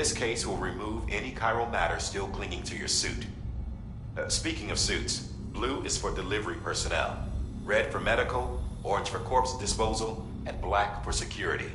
This case will remove any chiral matter still clinging to your suit. Speaking of suits, blue is for delivery personnel, red for medical, orange for corpse disposal, and black for security.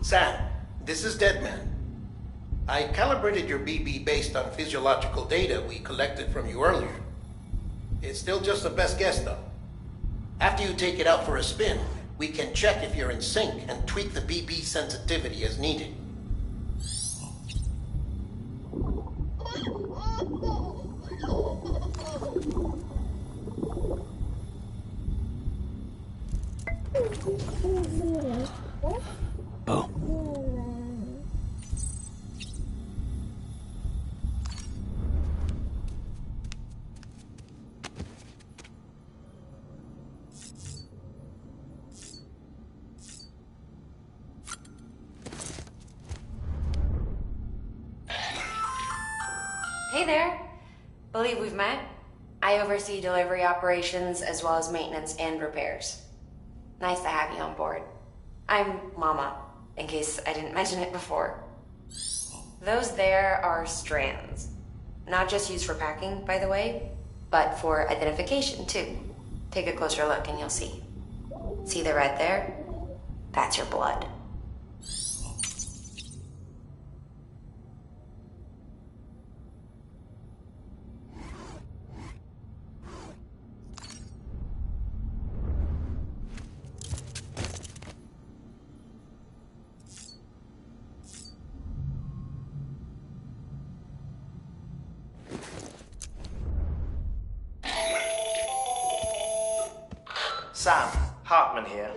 Sam, this is Deadman. I calibrated your BB based on physiological data we collected from you earlier. It's still just a best guess, though. After you take it out for a spin, we can check if you're in sync and tweak the BB sensitivity as needed. Oh. Hey there. Believe we've met. I oversee delivery operations as well as maintenance and repairs. Nice to have you on board. I'm Mama, in case I didn't mention it before. Those there are strands. Not just used for packing, by the way, but for identification, too. Take a closer look and you'll see. See the red there? That's your blood. Sam, Hartman here,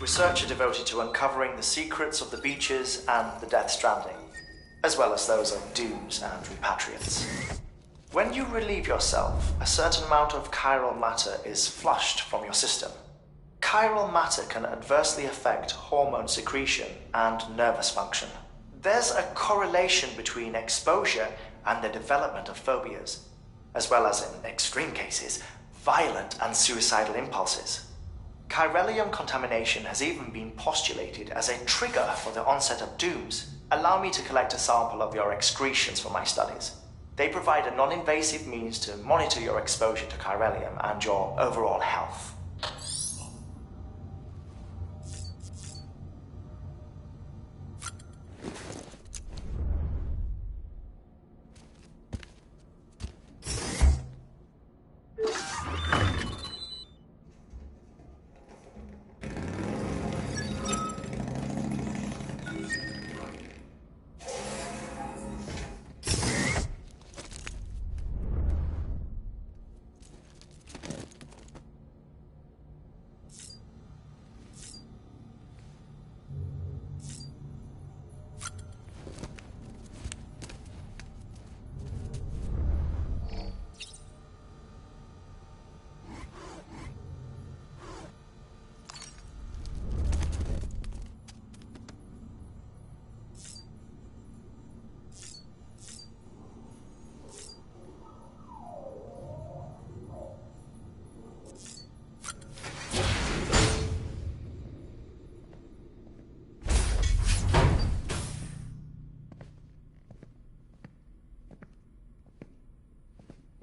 researcher devoted to uncovering the secrets of the beaches and the Death Stranding, as well as those of dooms and repatriates. When you relieve yourself, a certain amount of chiral matter is flushed from your system. Chiral matter can adversely affect hormone secretion and nervous function. There's a correlation between exposure and the development of phobias, as well as, in extreme cases, violent and suicidal impulses. Chiralium contamination has even been postulated as a trigger for the onset of dooms. Allow me to collect a sample of your excretions for my studies. They provide a non-invasive means to monitor your exposure to chiralium and your overall health.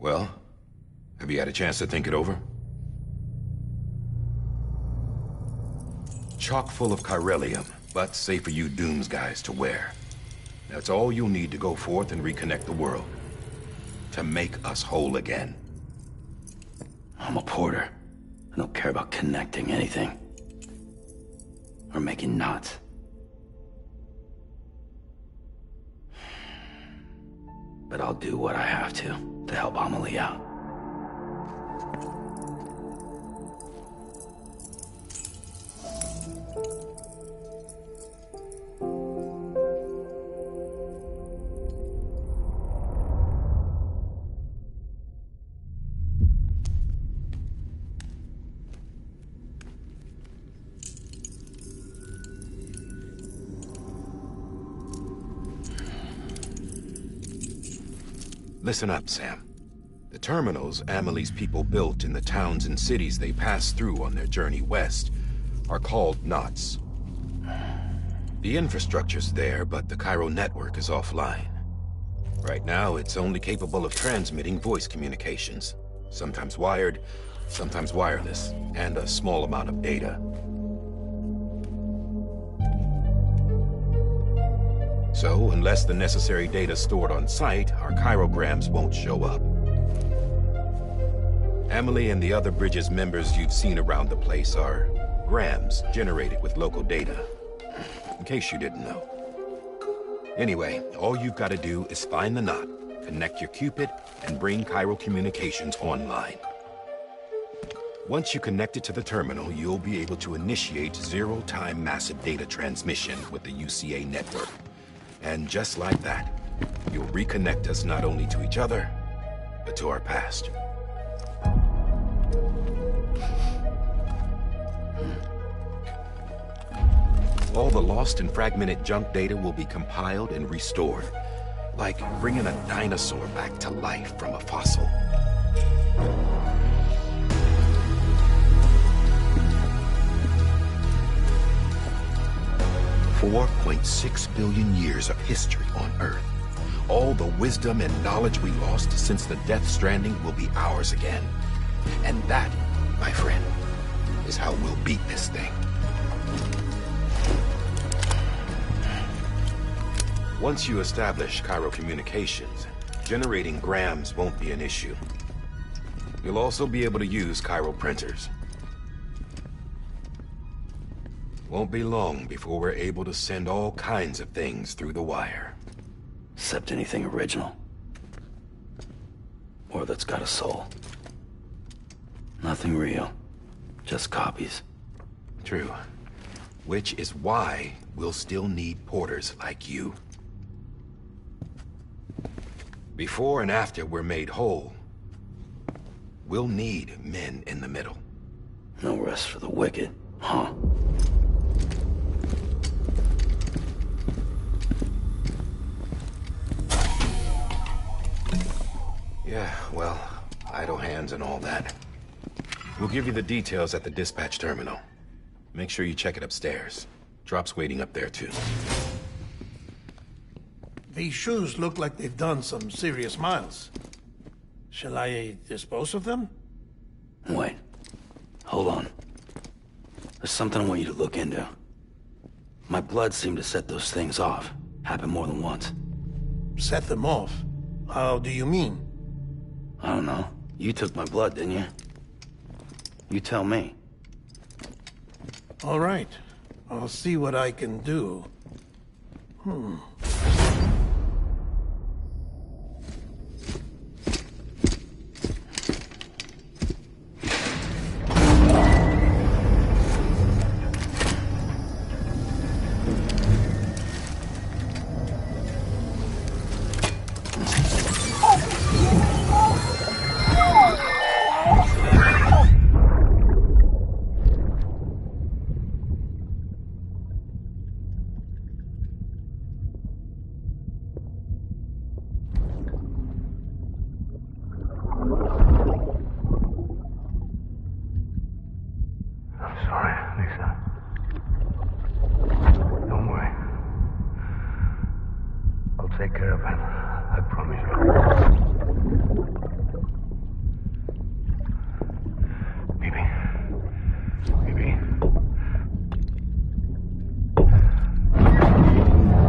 Well, have you had a chance to think it over? Chock full of chiralium, but safe for you Dooms guys to wear. That's all you'll need to go forth and reconnect the world. To make us whole again. I'm a porter. I don't care about connecting anything. Or making knots. but I'll do what I have to help Amelie out. Listen up, Sam. The terminals Amelie's people built in the towns and cities they passed through on their journey west are called knots. The infrastructure's there, but the Cairo network is offline. Right now, it's only capable of transmitting voice communications, sometimes wired, sometimes wireless, and a small amount of data. So, unless the necessary data stored on site, our chirograms won't show up. Amelie and the other Bridges members you've seen around the place are grams generated with local data, in case you didn't know. Anyway, all you've got to do is find the knot, connect your Cupid, and bring Cairo communications online. Once you connect it to the terminal, you'll be able to initiate zero-time massive data transmission with the UCA network. And just like that, you'll reconnect us not only to each other, but to our past. All the lost and fragmented junk data will be compiled and restored, like bringing a dinosaur back to life from a fossil. $4.6 billion years of history on Earth. All the wisdom and knowledge we lost since the Death Stranding will be ours again. And that, my friend, is how we'll beat this thing. Once you establish Cairo communications, generating grams won't be an issue. You'll also be able to use Cairo printers. Won't be long before we're able to send all kinds of things through the wire. Except anything original. Or that's got a soul. Nothing real. Just copies. True. Which is why we'll still need porters like you. Before and after we're made whole, we'll need men in the middle. No rest for the wicked, huh? Yeah, well, idle hands and all that. We'll give you the details at the dispatch terminal. Make sure you check it upstairs. Drop's waiting up there, too. These shoes look like they've done some serious miles. Shall I dispose of them? Wait. Hold on. There's something I want you to look into. My blood seemed to set those things off. Happened more than once. Set them off? How do you mean? I don't know. You took my blood, didn't you? You tell me. All right. I'll see what I can do. Take care of him. I promise you. BB. BB.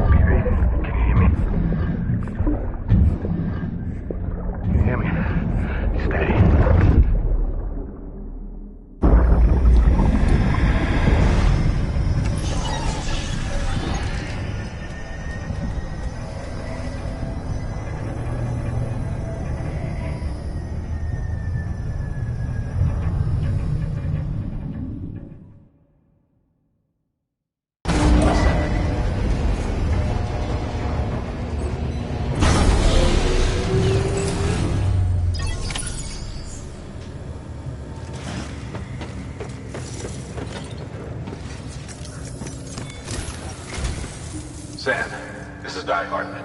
BB, can you hear me? Can you hear me? Steady. Die Hartman.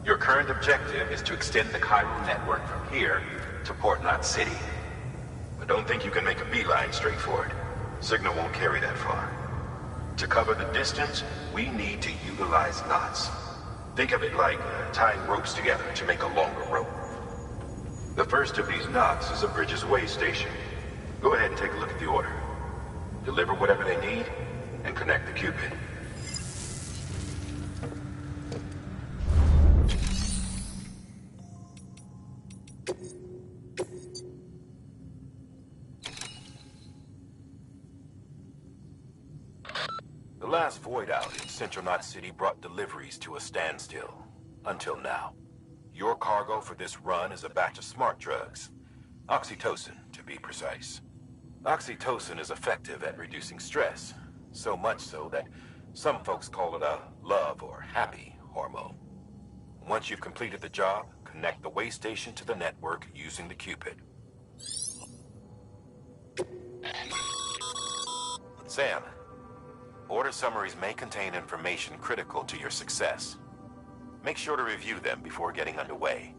Your current objective is to extend the chiral network from here to Port Knot City. But don't think you can make a beeline straight for it. Signal won't carry that far. To cover the distance, we need to utilize knots. Think of it like tying ropes together to make a longer rope. The first of these knots is a Bridges way station. Go ahead and take a look at the order. Deliver whatever they need, and connect the Cupid. The last void out in Central Knot City brought deliveries to a standstill. Until now. Your cargo for this run is a batch of smart drugs. Oxytocin, to be precise. Oxytocin is effective at reducing stress. So much so that some folks call it a love or happy hormone. Once you've completed the job, connect the way station to the network using the Cupid. Sam, order summaries may contain information critical to your success. Make sure to review them before getting underway.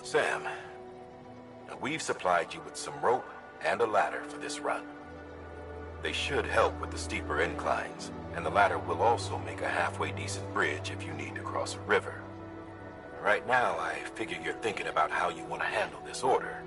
Sam, we've supplied you with some rope and a ladder for this run. They should help with the steeper inclines, and the ladder will also make a halfway decent bridge if you need to cross a river. Right now, I figure you're thinking about how you want to handle this order.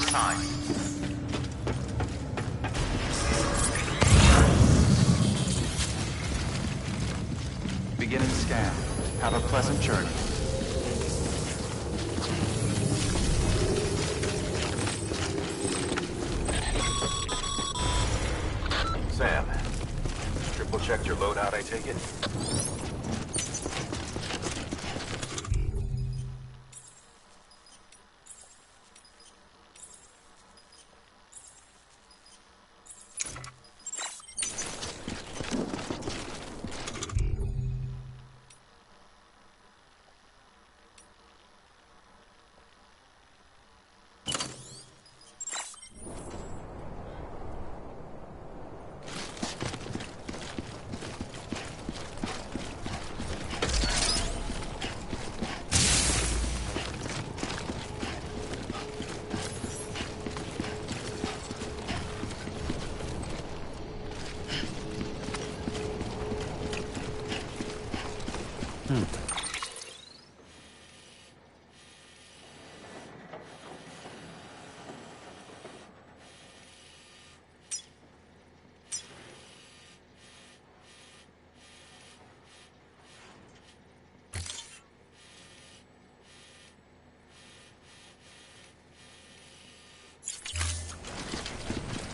assigned. Beginning scan. Have a pleasant journey. Sam, triple checked your loadout, I take it?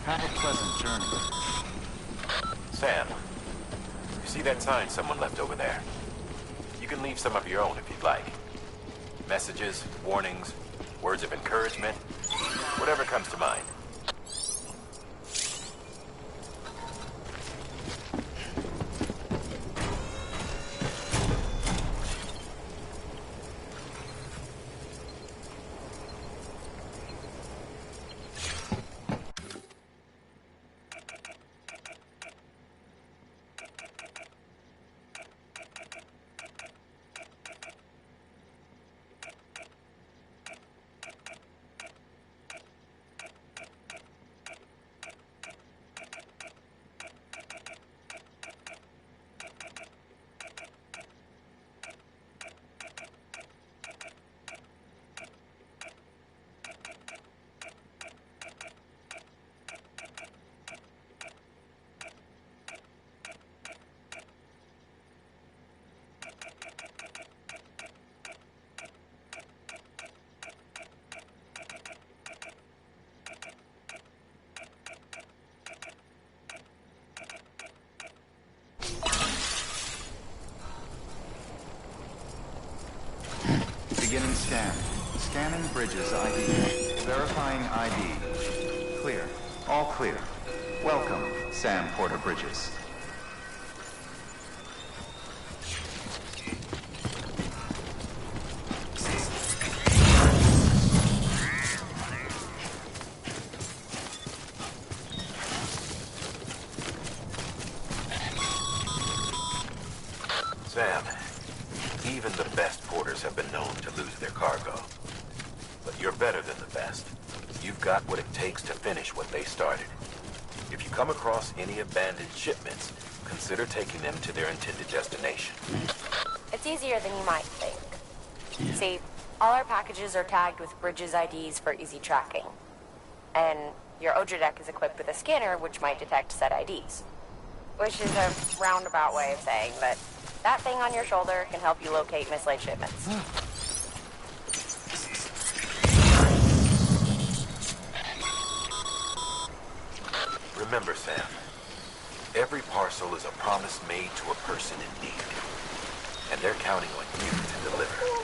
Have a pleasant journey. Sam, you see that sign someone left over there? You can leave some of your own if you'd like. Messages, warnings, words of encouragement, whatever comes to mind. Beginning scan. Scanning bridges ID. Verifying ID. Clear. All clear. Welcome, Sam Porter Bridges. Sam, even the best porters have been known to lose their cargo. But you're better than the best. You've got what it takes to finish what they started. If you come across any abandoned shipments, consider taking them to their intended destination. It's easier than you might think. See, all our packages are tagged with Bridges IDs for easy tracking. And your Odra deck is equipped with a scanner which might detect said IDs. Which is a roundabout way of saying that that thing on your shoulder can help you locate mislaid shipments. Remember, Sam, every parcel is a promise made to a person in need. And they're counting on you to deliver.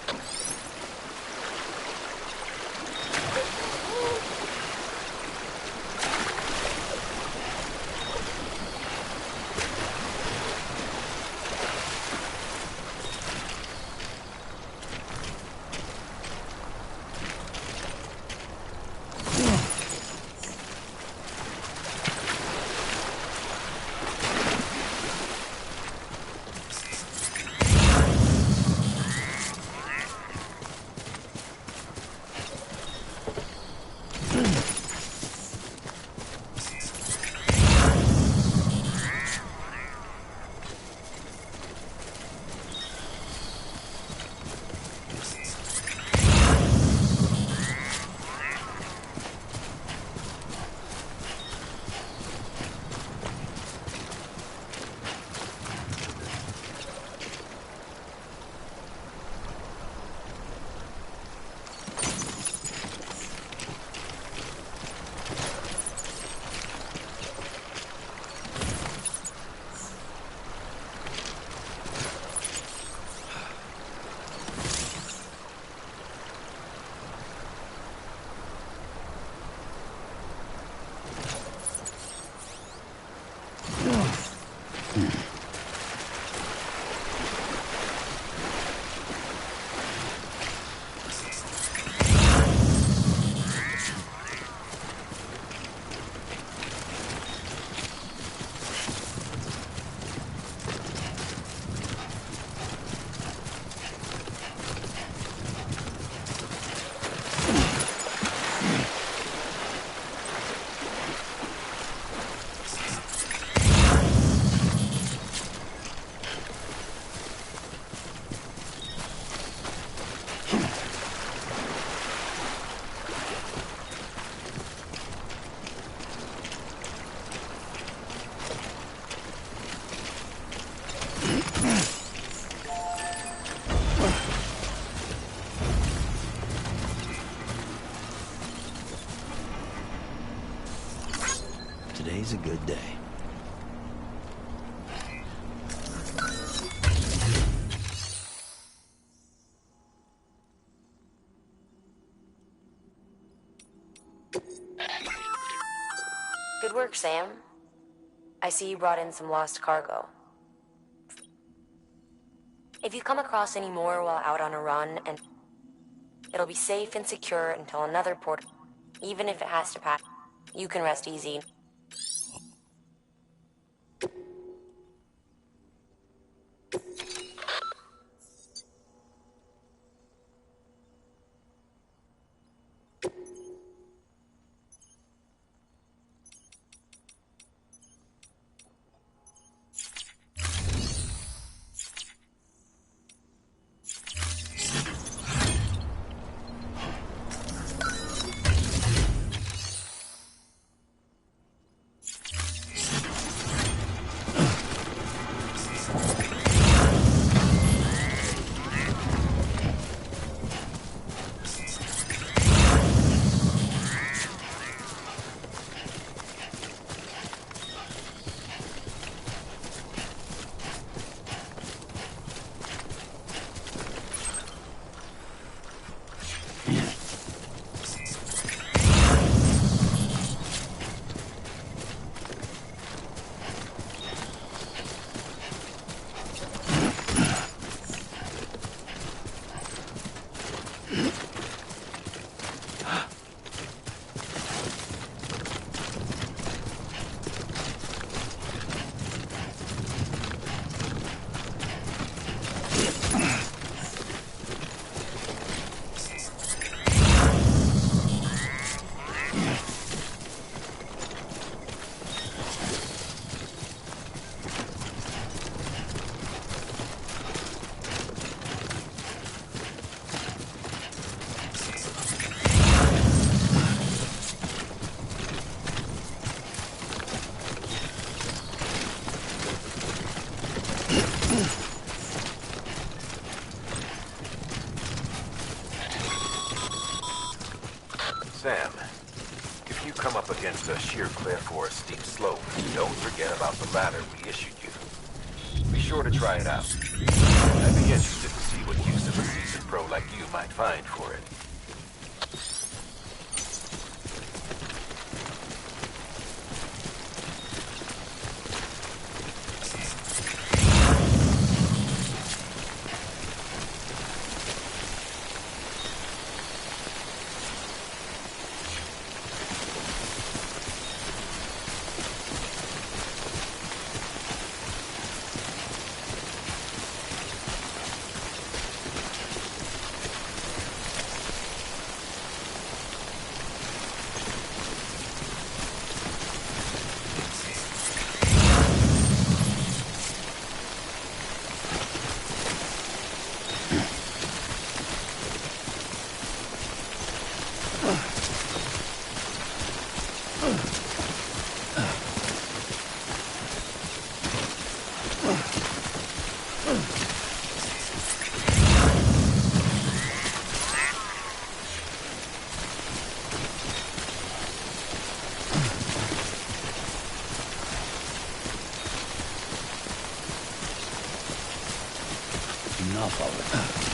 Today's a good day. Good work, Sam. I see you brought in some lost cargo. If you come across any more while out on a run, and it'll be safe and secure until another port, even if it has to pass, you can rest easy. Sam, if you come up against a sheer cliff or a steep slope, don't forget about the ladder we issued you. Be sure to try it out. I'd be interested to see what use of a seasoned pro like you might find for it. Enough of it.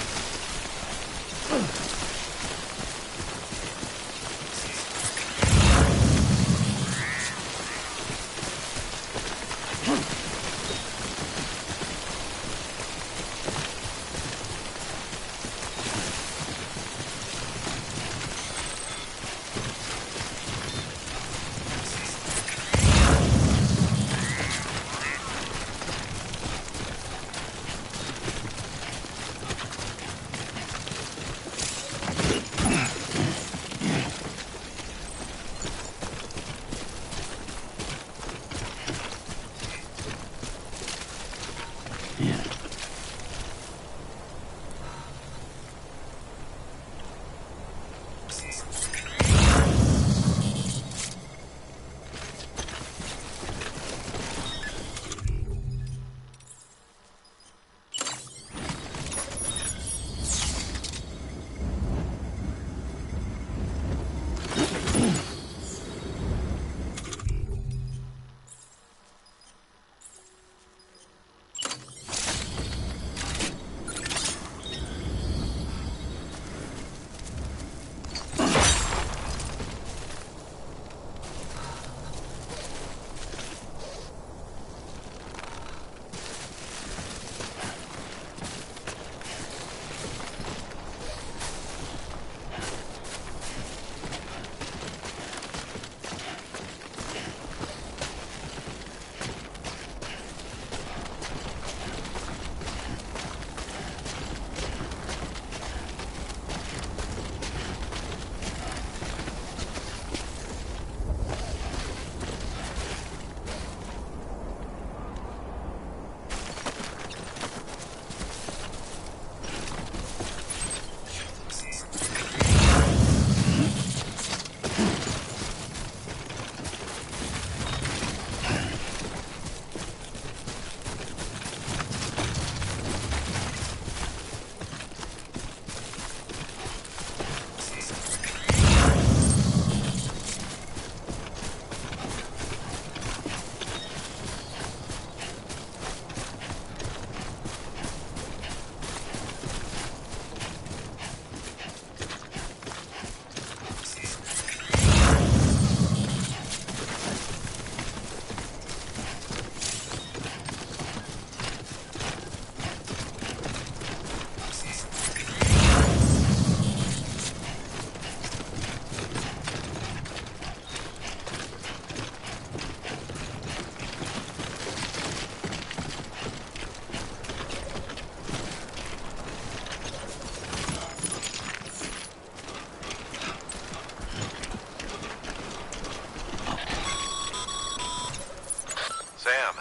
Sam.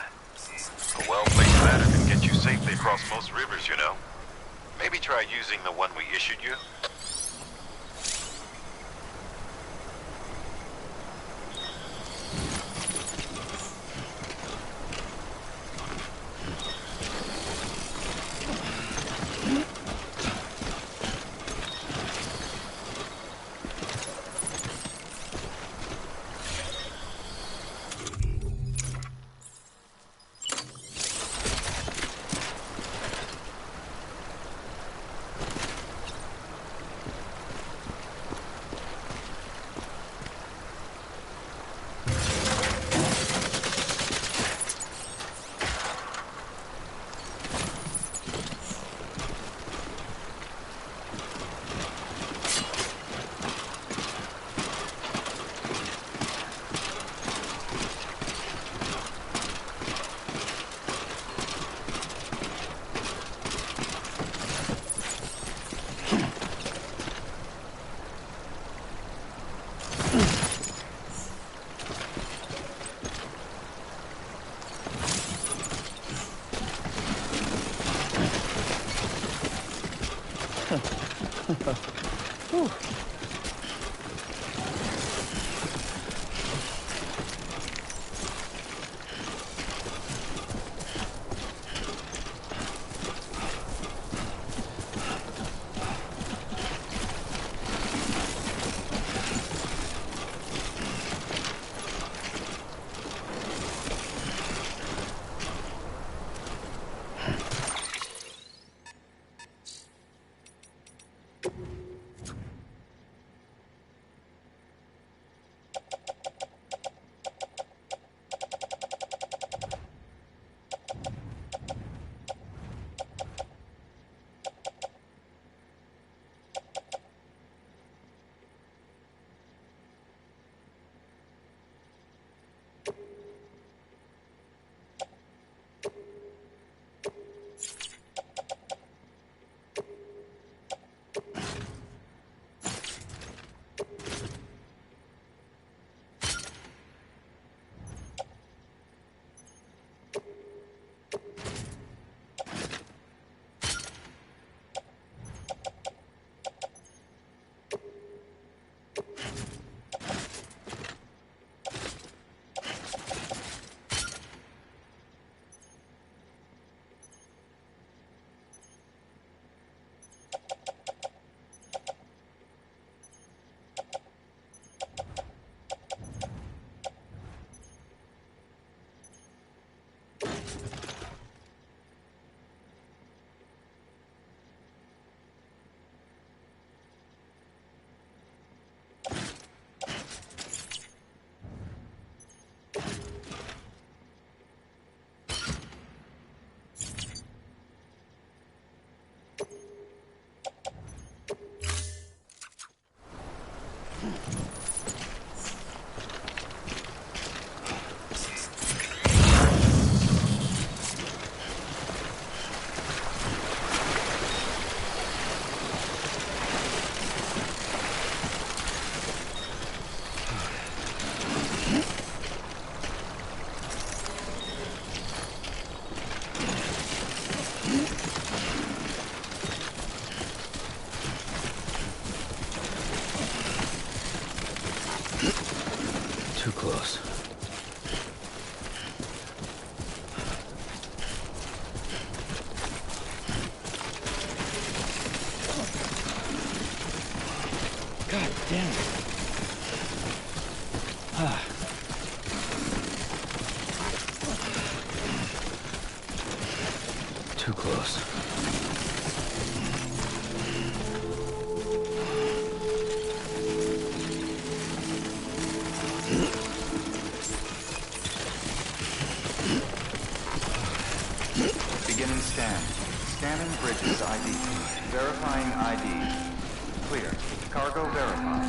A well-placed ladder can get you safely across most rivers, you know. Maybe try using the one we issued you. Too close. God damn it. Too close. Beginning scan. Scanning bridges ID. Verifying ID. Clear. Cargo verified.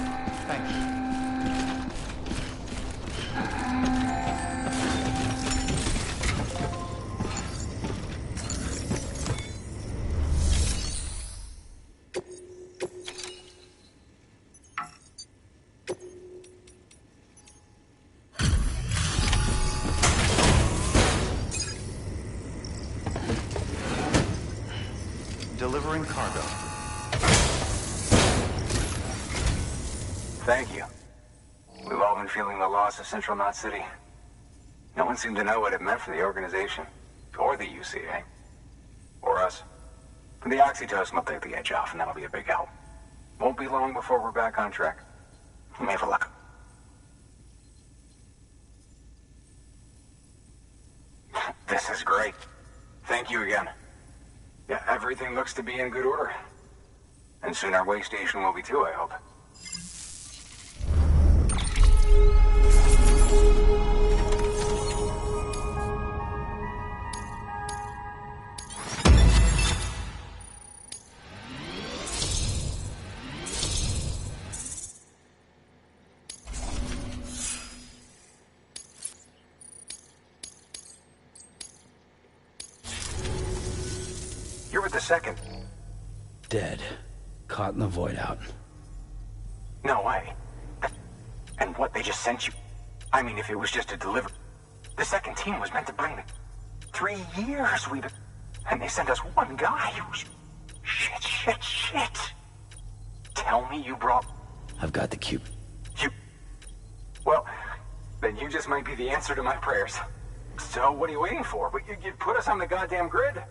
Thank you. delivering cargo. Thank you. We've all been feeling the loss of Central Knot City. No one seemed to know what it meant for the organization, or the UCA, or us. The oxytocin will take the edge off, and that'll be a big help. Won't be long before we're back on track. We may have luck. This is great. Thank you again. Yeah, everything looks to be in good order. And soon our way station will be too, I hope. You're with the second. Dead. Caught in the void out. No way. And what they just sent you? I mean, if it was just a delivery. The second team was meant to bring the 3 years we've been... And they sent us one guy who's... Shit. Tell me you brought... I've got the cube. You... Well, then you just might be the answer to my prayers. So what are you waiting for? You put us on the goddamn grid?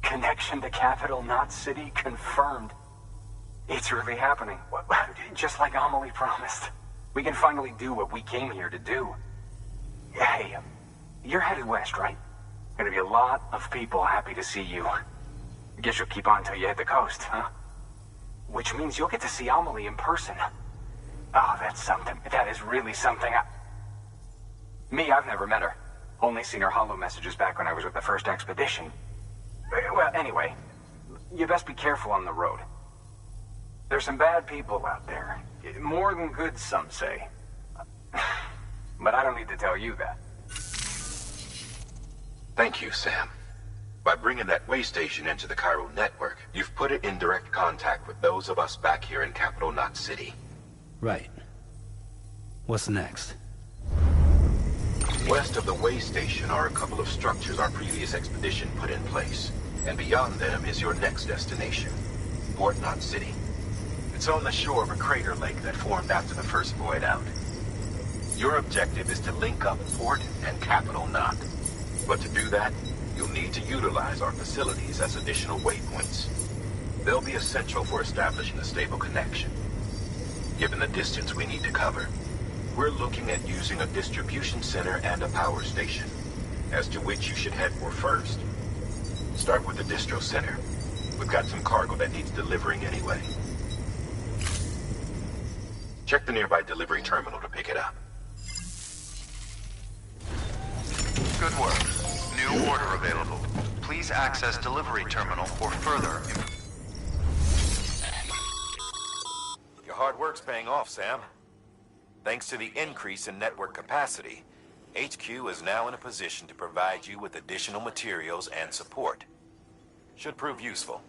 Connection to Capital Knot City confirmed. It's really happening. Just like Amelie promised. We can finally do what we came here to do. Hey, you're headed west, right? Gonna be a lot of people happy to see you. Guess you'll keep on till you hit the coast, huh? Which means you'll get to see Amelie in person. Oh, that's something. That is really something. Me, I've never met her. Only seen her holo messages back when I was with the first expedition. Well, anyway, you best be careful on the road. There's some bad people out there. More than good, some say. But I don't need to tell you that. Thank you, Sam. By bringing that way station into the Chiral network, you've put it in direct contact with those of us back here in Capital Knot City. Right. What's next? West of the way station are a couple of structures our previous expedition put in place. And beyond them is your next destination, Port Knot City. It's on the shore of a crater lake that formed after the first void out. Your objective is to link up Port and Capital Knot. But to do that, you'll need to utilize our facilities as additional waypoints. They'll be essential for establishing a stable connection. Given the distance we need to cover, we're looking at using a distribution center and a power station, as to which you should head for first. Start with the distro center. We've got some cargo that needs delivering anyway. Check the nearby delivery terminal to pick it up. Good work. New order available. Please access delivery terminal for further Your hard work's paying off, Sam. Thanks to the increase in network capacity, HQ is now in a position to provide you with additional materials and support. Should prove useful.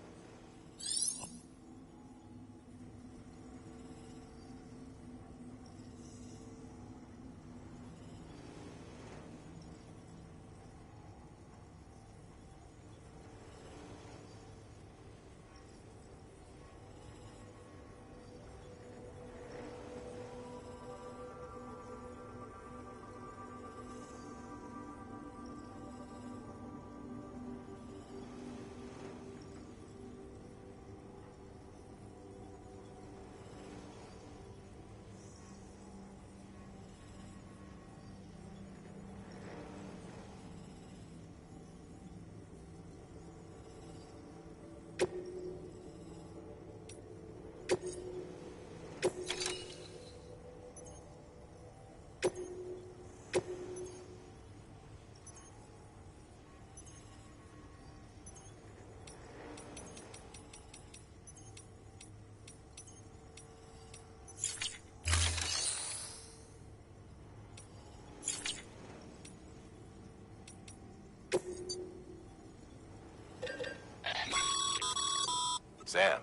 Sam,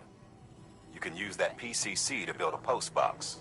you can use that PCC to build a post box.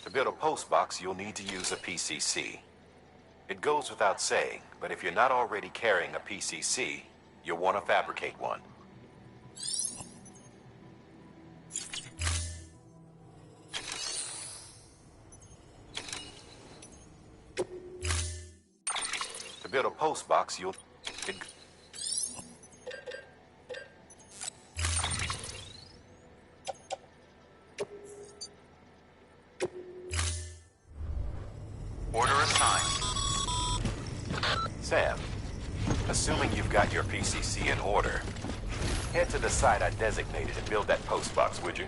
To build a post box, you'll need to use a PCC. It goes without saying, but if you're not already carrying a PCC, you'll want to fabricate one. To build a post box, you'll... Order assigned. Sam, assuming you've got your PCC in order, head to the site I designated and build that post box, would you?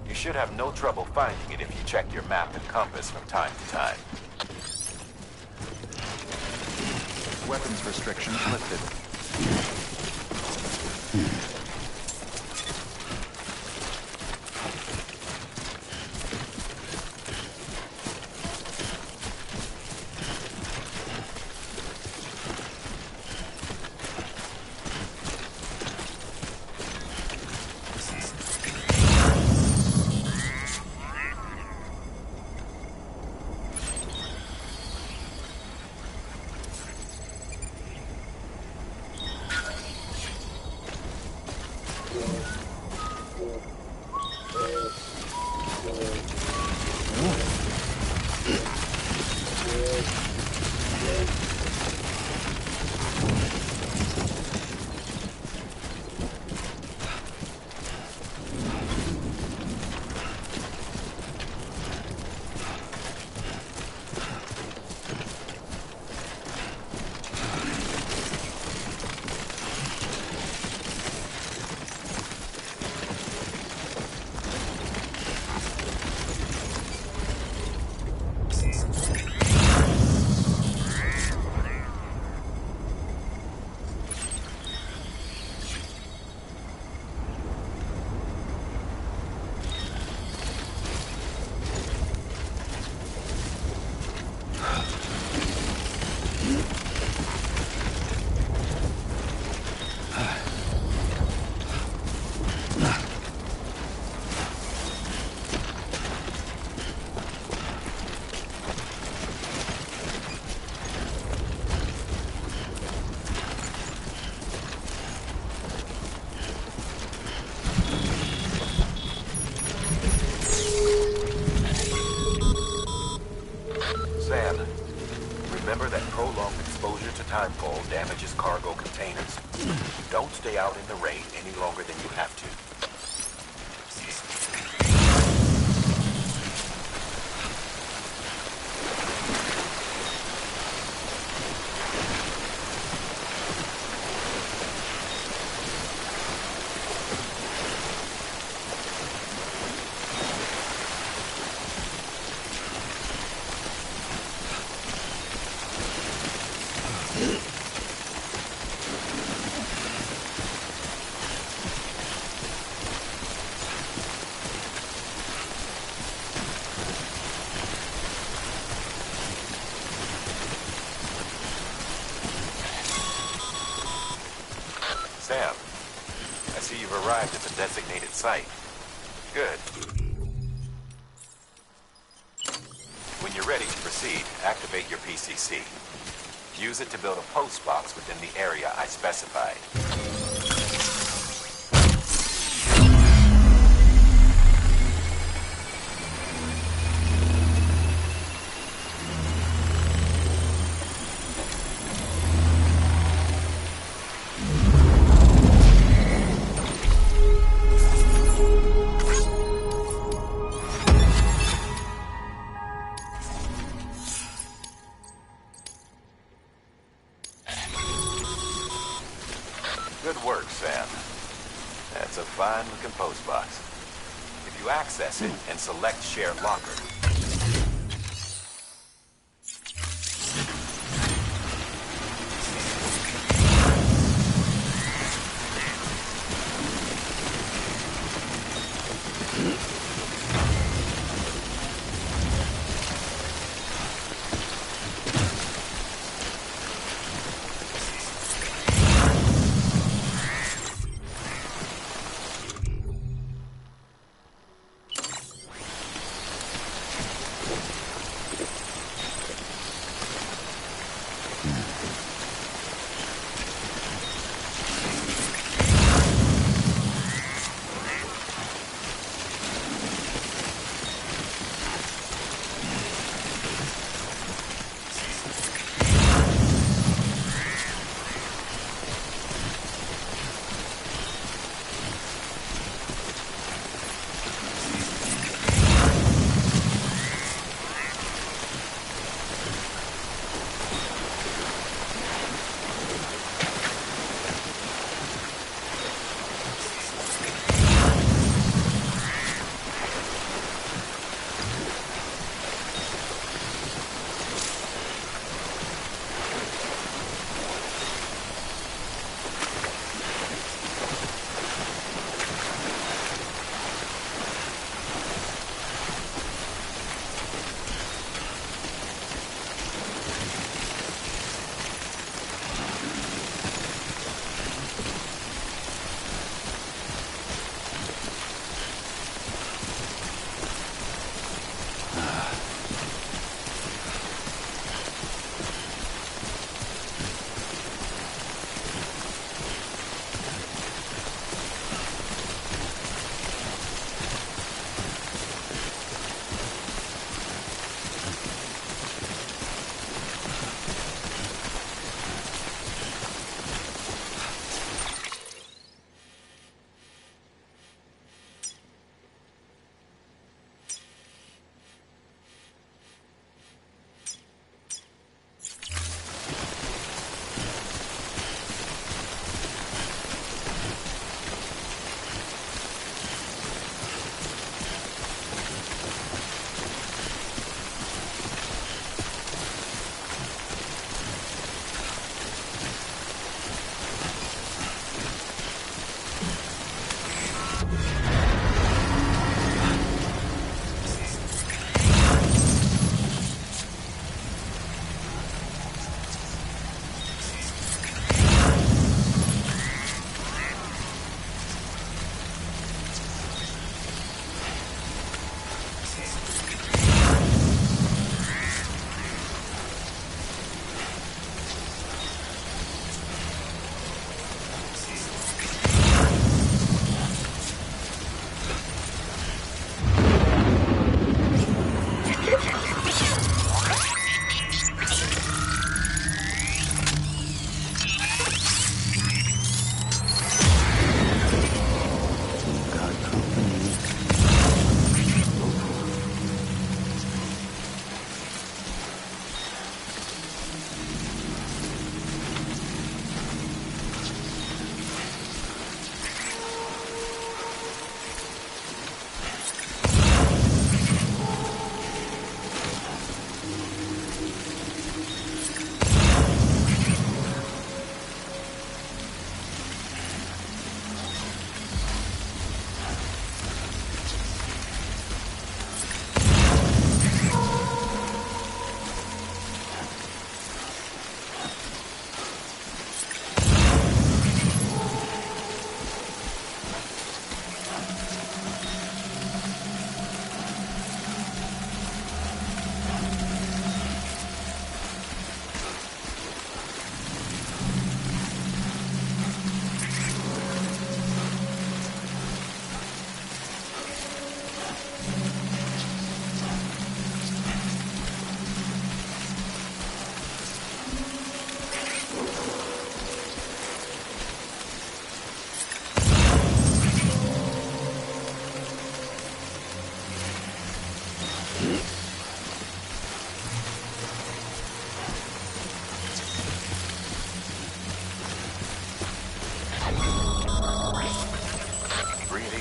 You should have no trouble finding it if you check your map and compass from time to time. Weapons restrictions lifted. Remember that prolonged exposure to timefall damages cargo containers? Don't stay out in the rain any longer than you have to. designated site. Good. When you're ready to proceed, activate your PCC. Use it to build a post box within the area I specified. Good work, Sam. That's a fine-looking post box. If you access it and select Share Locker,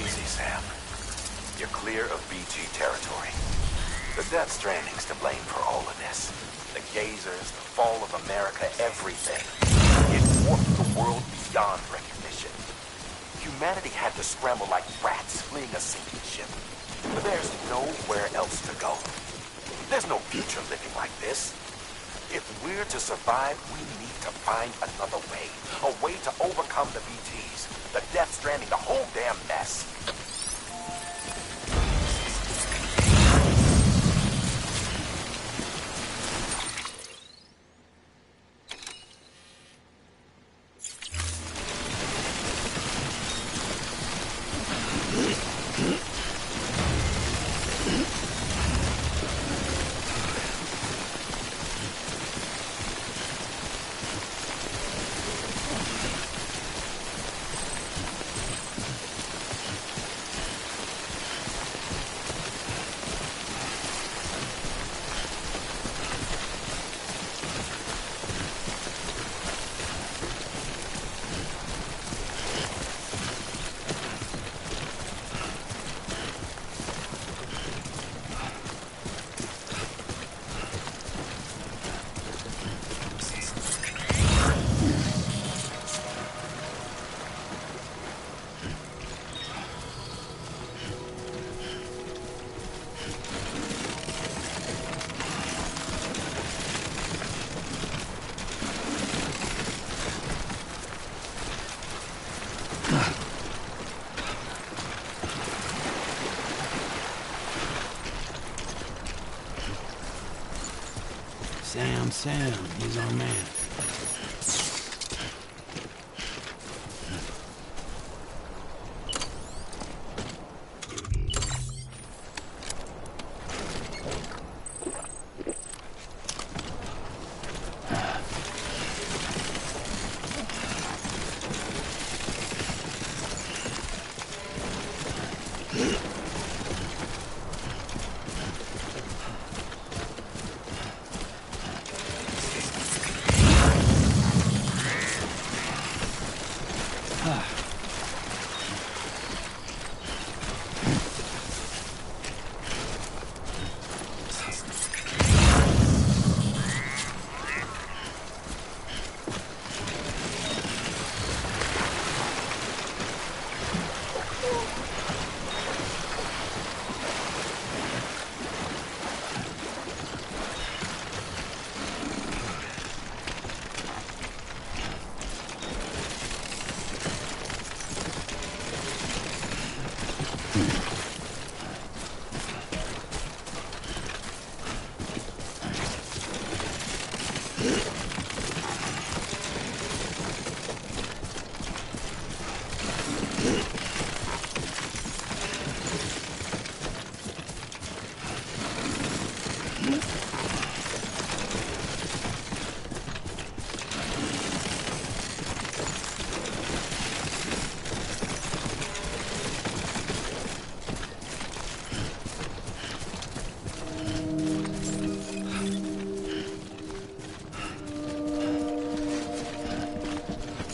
Easy, Sam. You're clear of BG territory. The Death Stranding's to blame for all of this. The gazers, the fall of America, everything. It warped the world beyond recognition. Humanity had to scramble like rats fleeing a sinking ship. But there's nowhere else to go. There's no future living like this. If we're to survive, we need to find another way. A way to overcome the BTs, the Death Stranding, the whole damn mess. Sam, he's our man.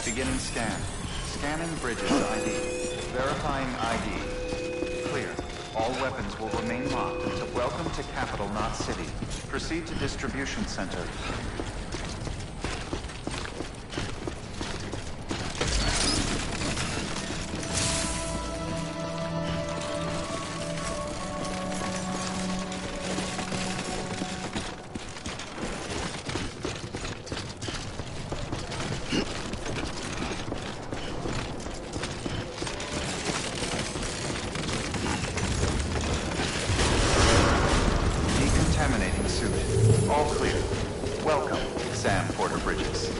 Beginning scan. Scanning Bridges ID. Verifying ID. Clear. All weapons will remain locked until welcome to Capital, not City. Proceed to distribution center. Decontaminating suit. All clear. Welcome, Sam Porter Bridges.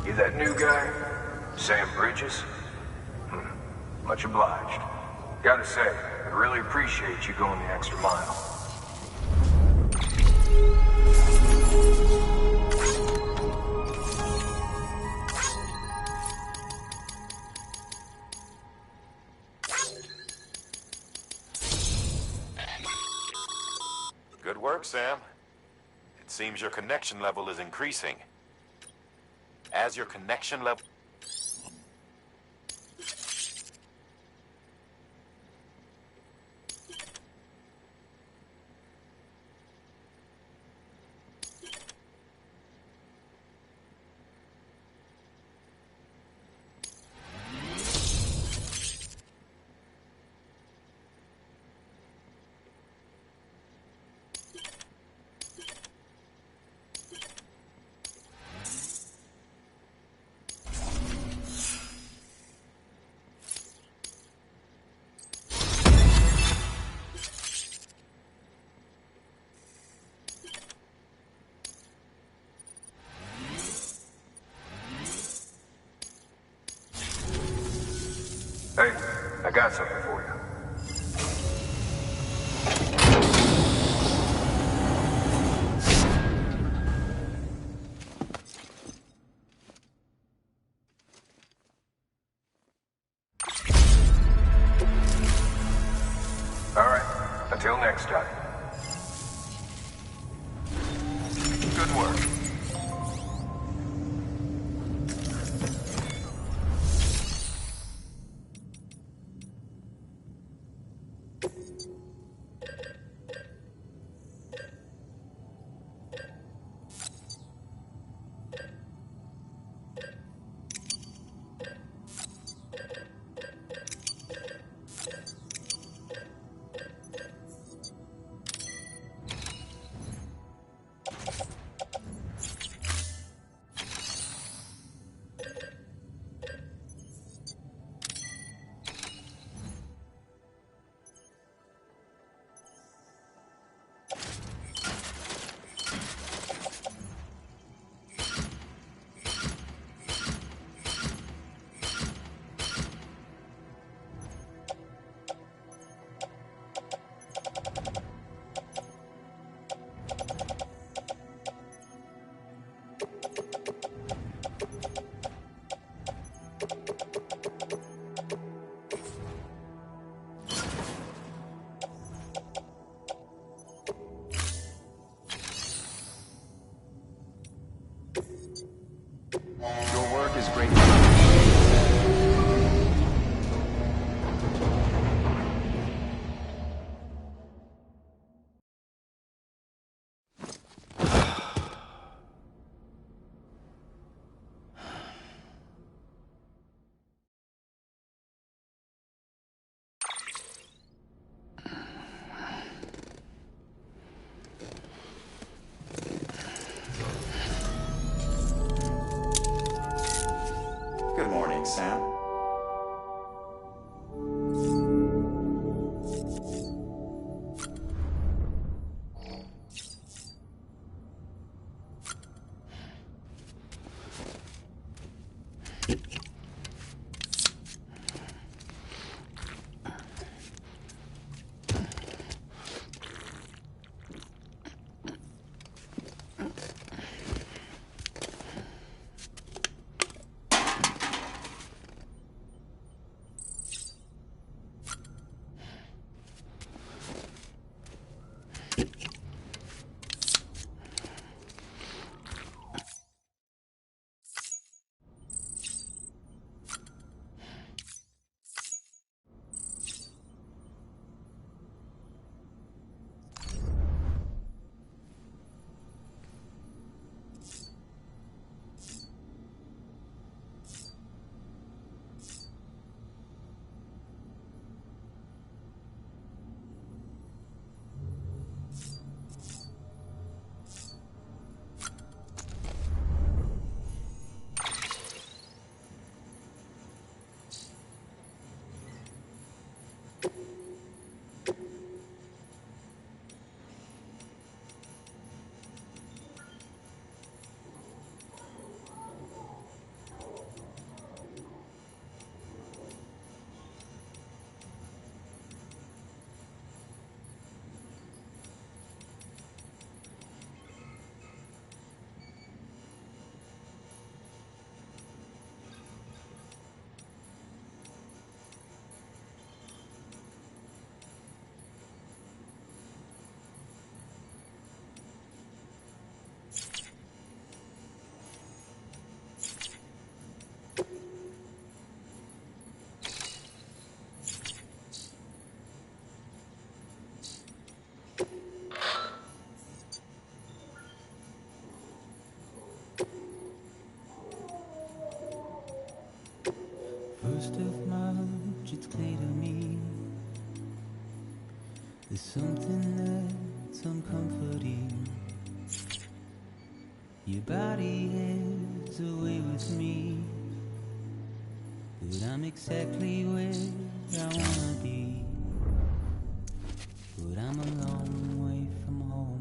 You that new guy? Sam Bridges? Much obliged. Gotta say, I really appreciate you going the extra mile. Good work, Sam. It seems your connection level is increasing. As your connection level... Hey, I got something for you. All right, until next time. Good work. There's something that's uncomforting. Your body is away with me, but I'm exactly where I wanna be. But I'm a long way from home.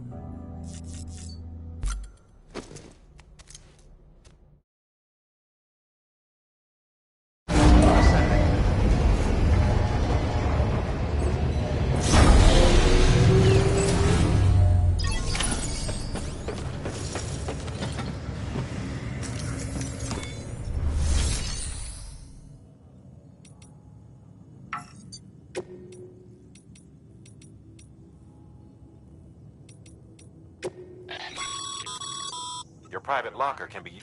Your private locker can be...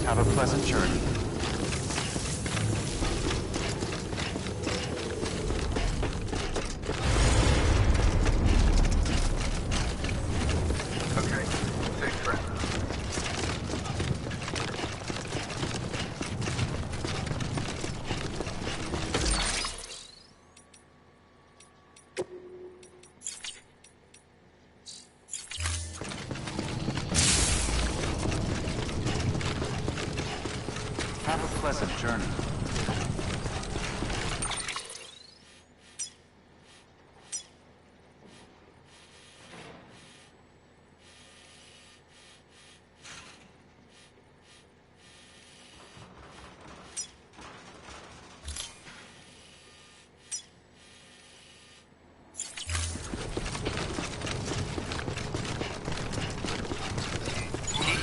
Have a pleasant journey. Okay, safe trip. Have a pleasant journey.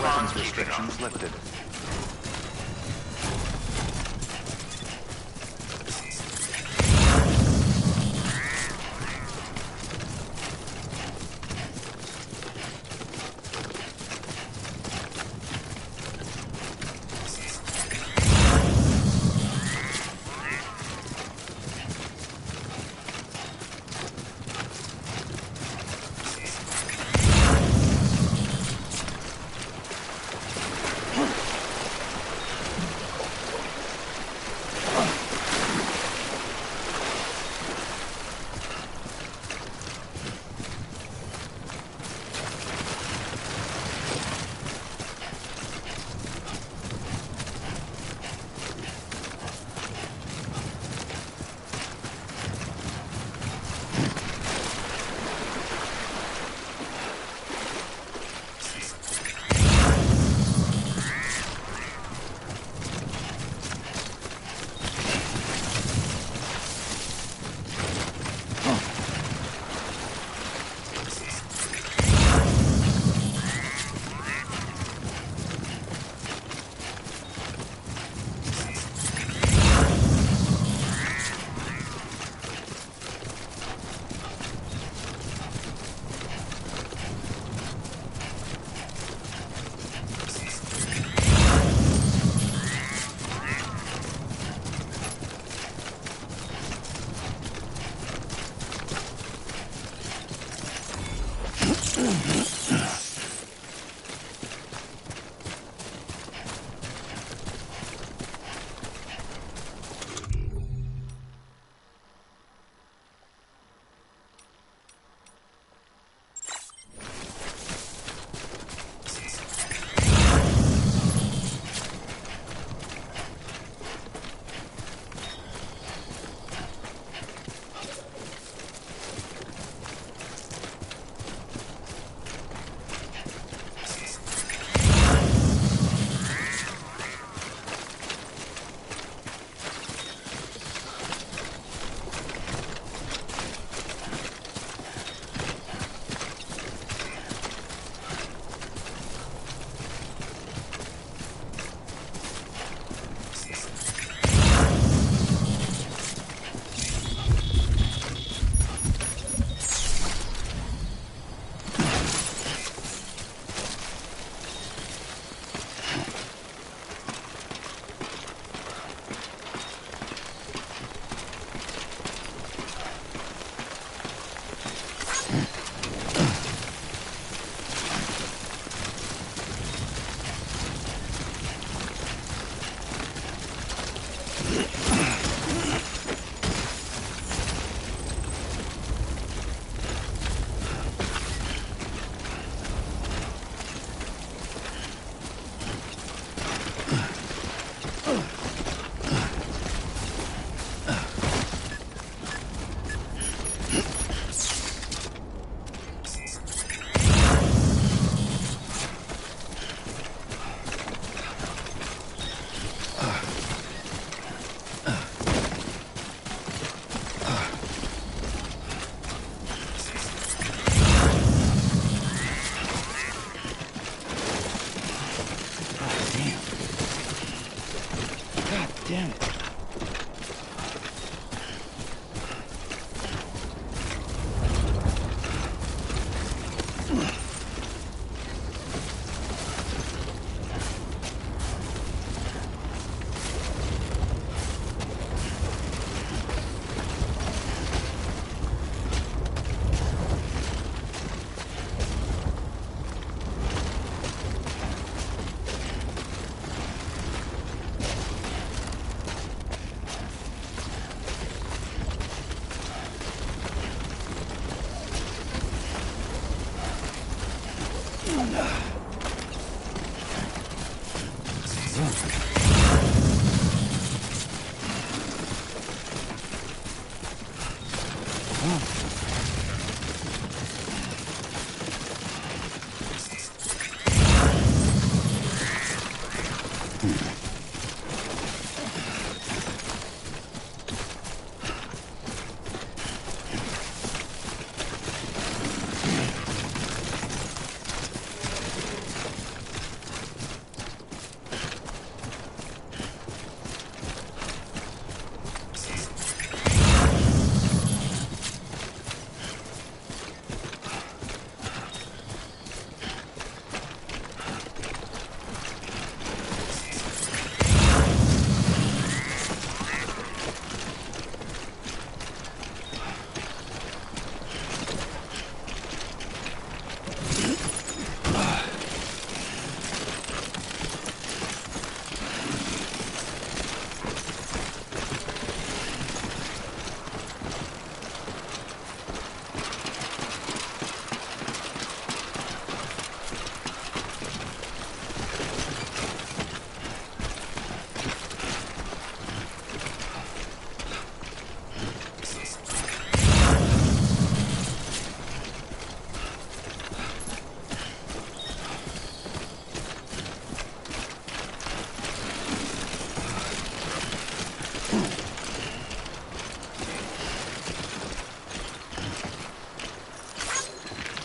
Weapons restrictions lifted.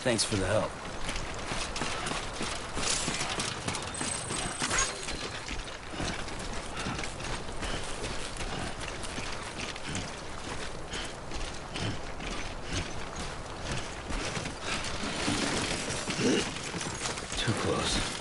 Thanks for the help. Too close.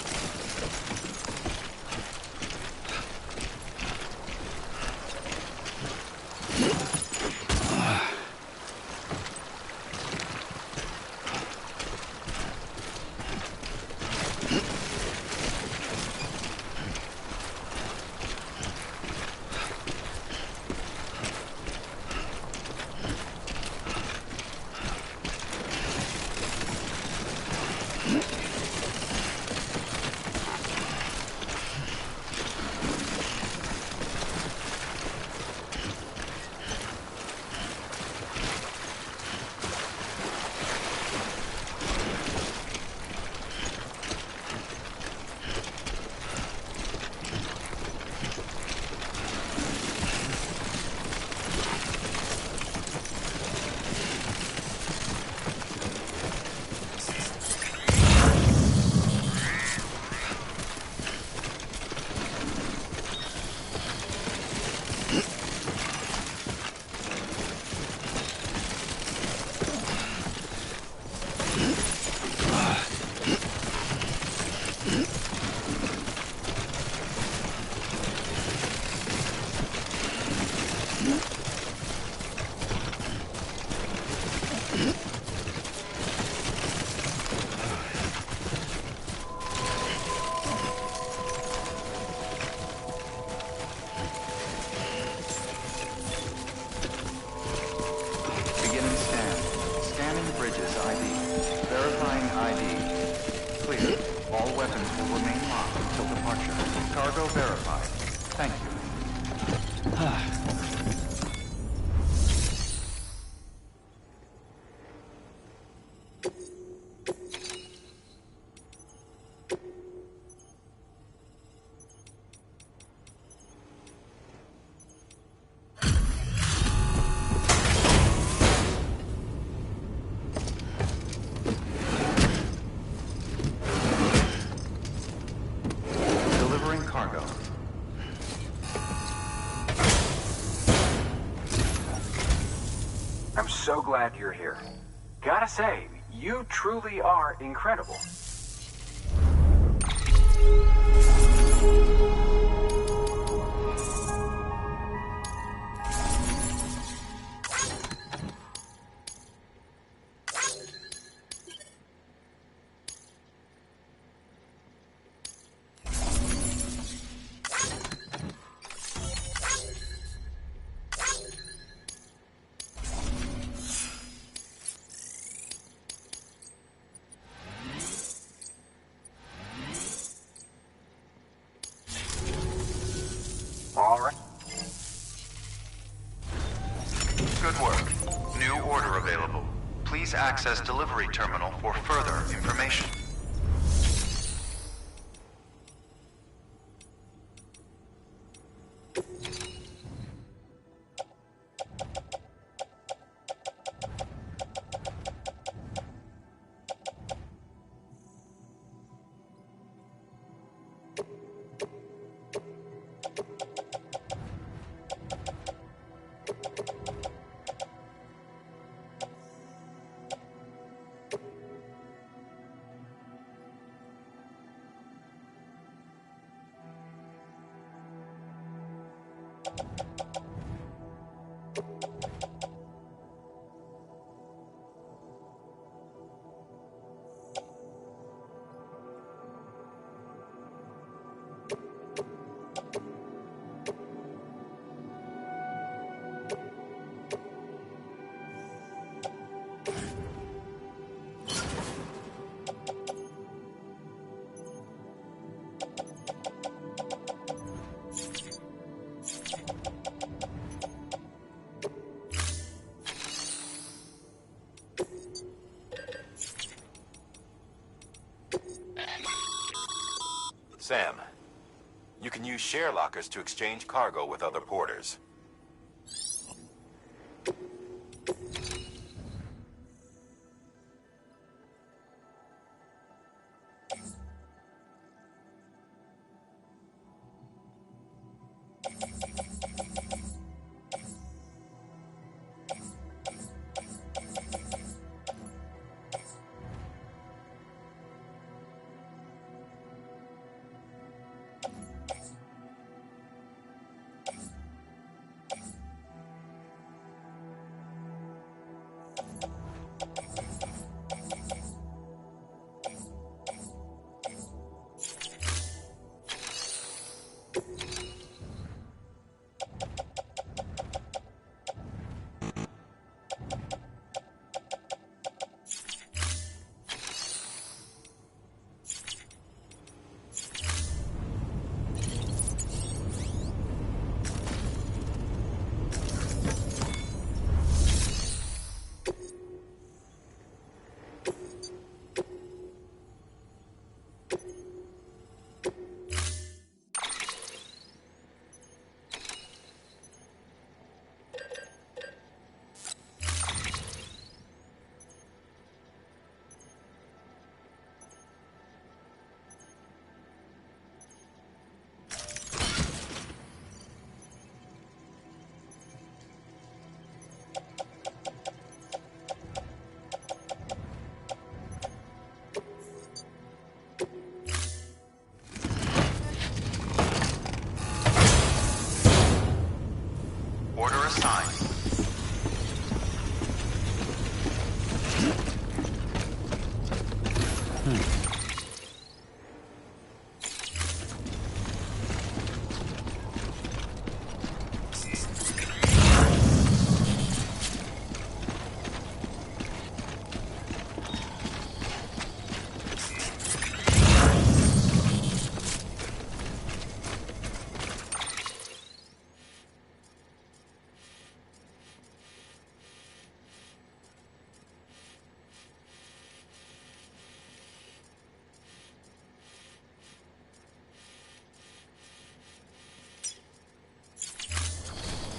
I'm so glad you're here. Gotta say, you truly are incredible. All right. Good work. New order available. Please access delivery terminal for further information. Sam, you can use share lockers to exchange cargo with other porters.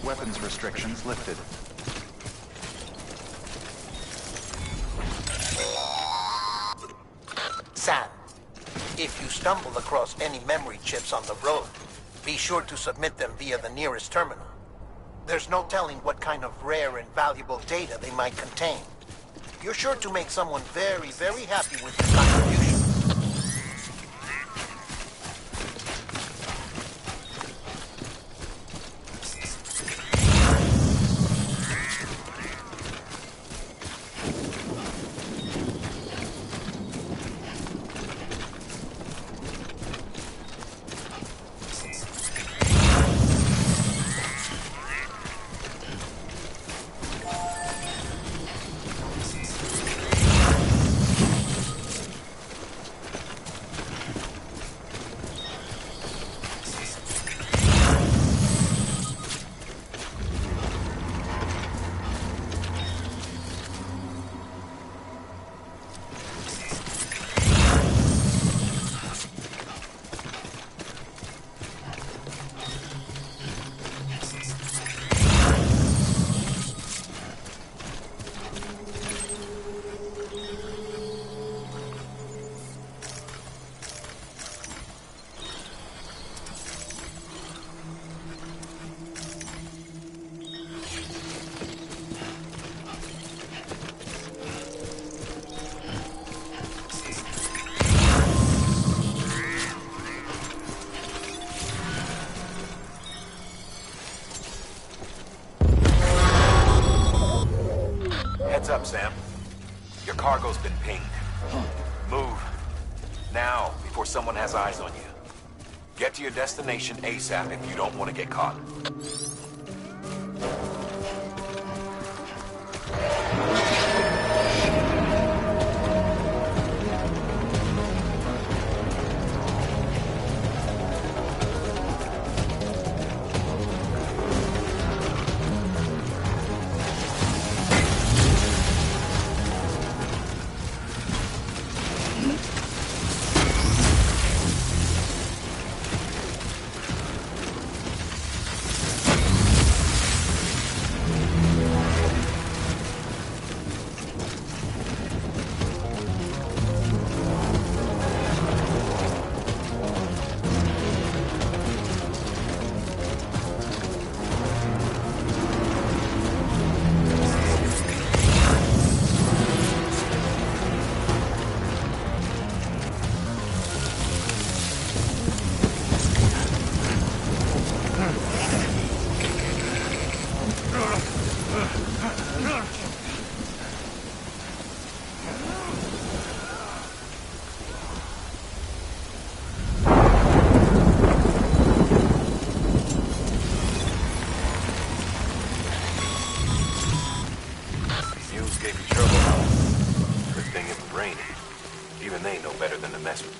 Weapons restrictions lifted. Sam, if you stumble across any memory chips on the road, be sure to submit them via the nearest terminal. There's no telling what kind of rare and valuable data they might contain. You're sure to make someone very, very happy with your contribution. Heads up, Sam. Your cargo's been pinged. Move. Now, before someone has eyes on you. Get to your destination ASAP if you don't want to get caught.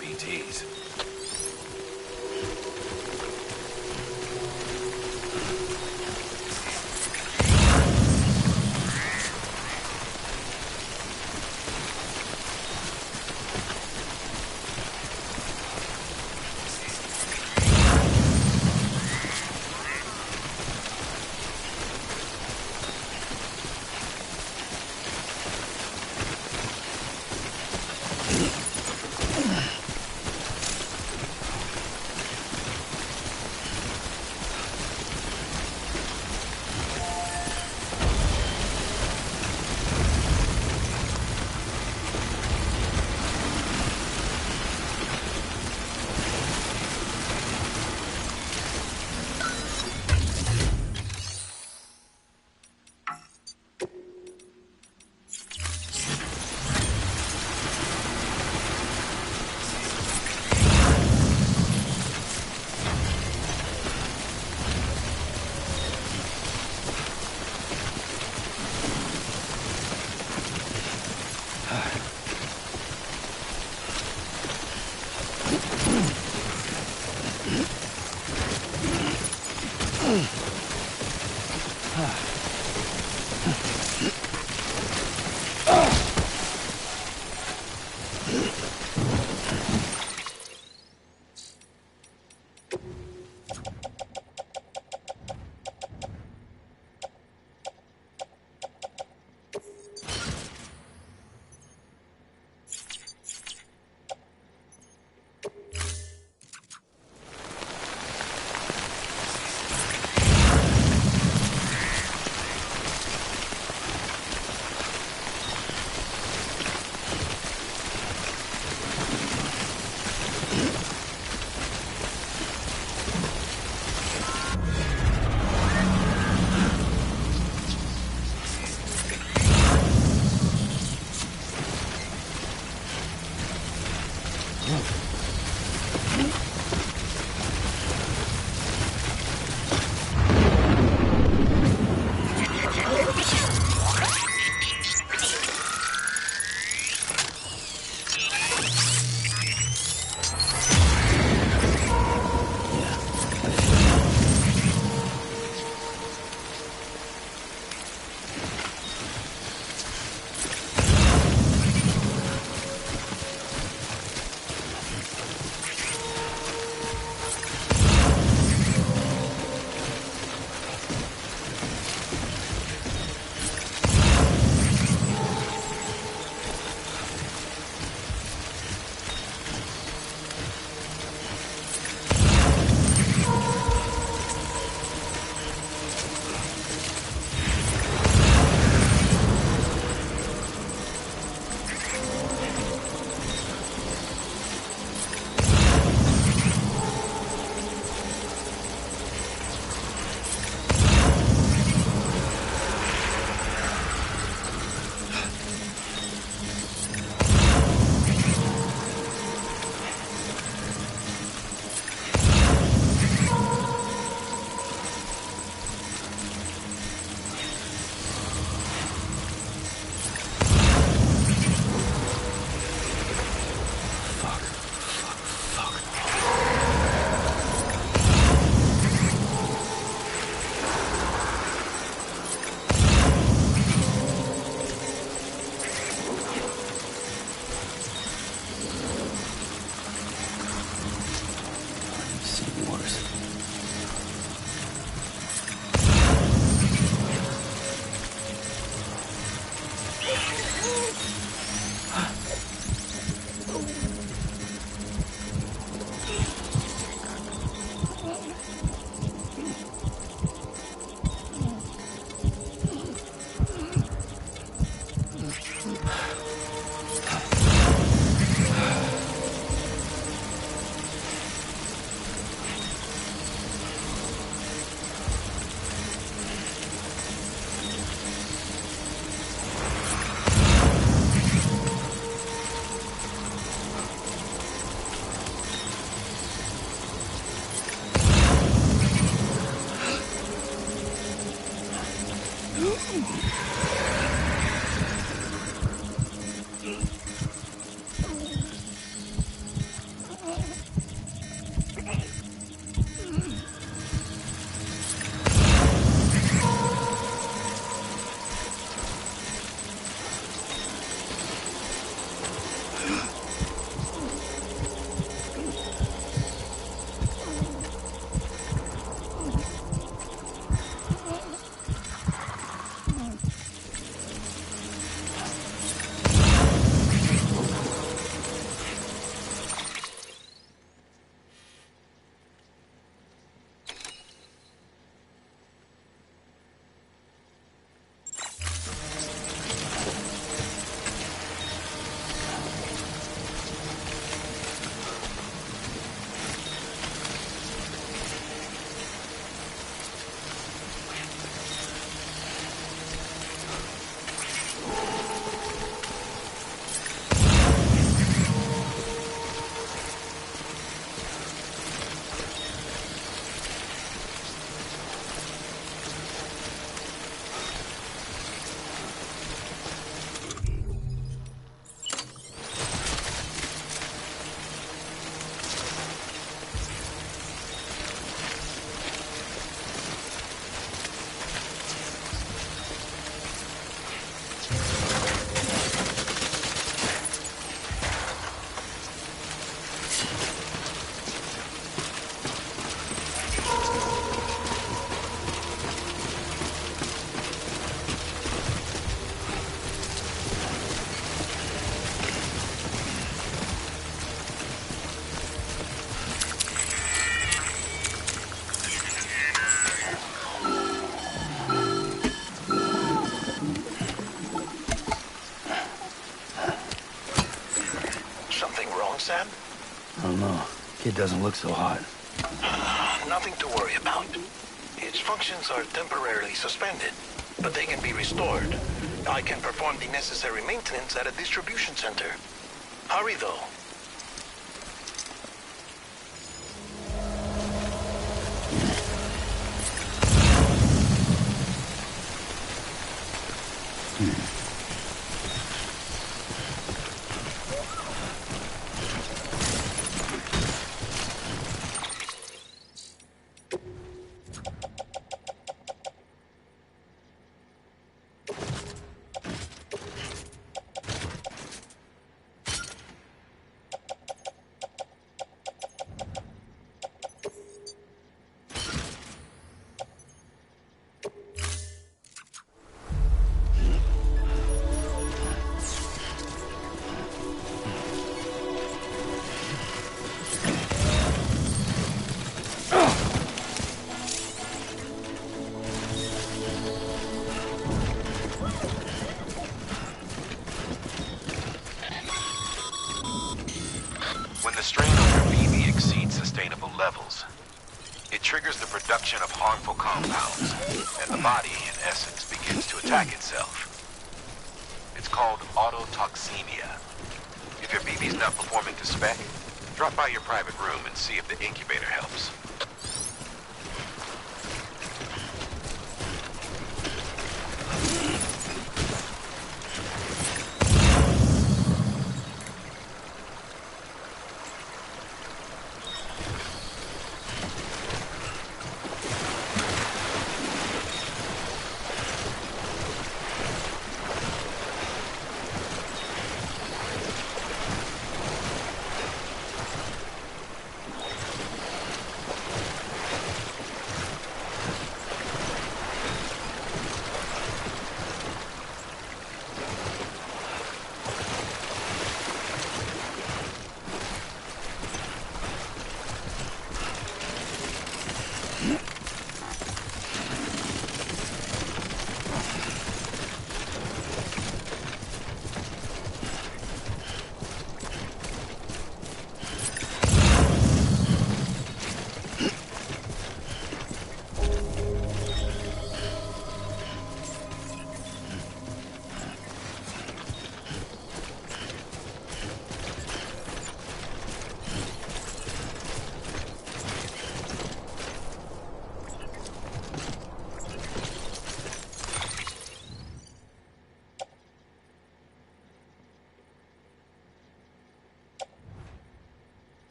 BTs. Something wrong, Sam? I don't know. Kid doesn't look so hot. Nothing to worry about. Its functions are temporarily suspended, but they can be restored. I can perform the necessary maintenance at a distribution center. Hurry, though. When the strain on your BB exceeds sustainable levels, it triggers the production of harmful compounds, and the body, in essence, begins to attack itself. It's called autotoxemia. If your BB's not performing to spec, drop by your private room and see if the incubator helps.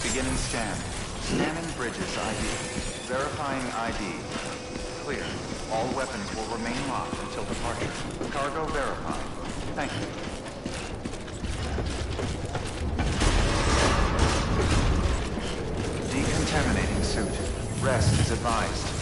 Beginning scan. Scanning bridges ID. Verifying ID. Clear. All weapons will remain locked until departure. Cargo verified. Thank you. Decontaminating suit. Rest is advised.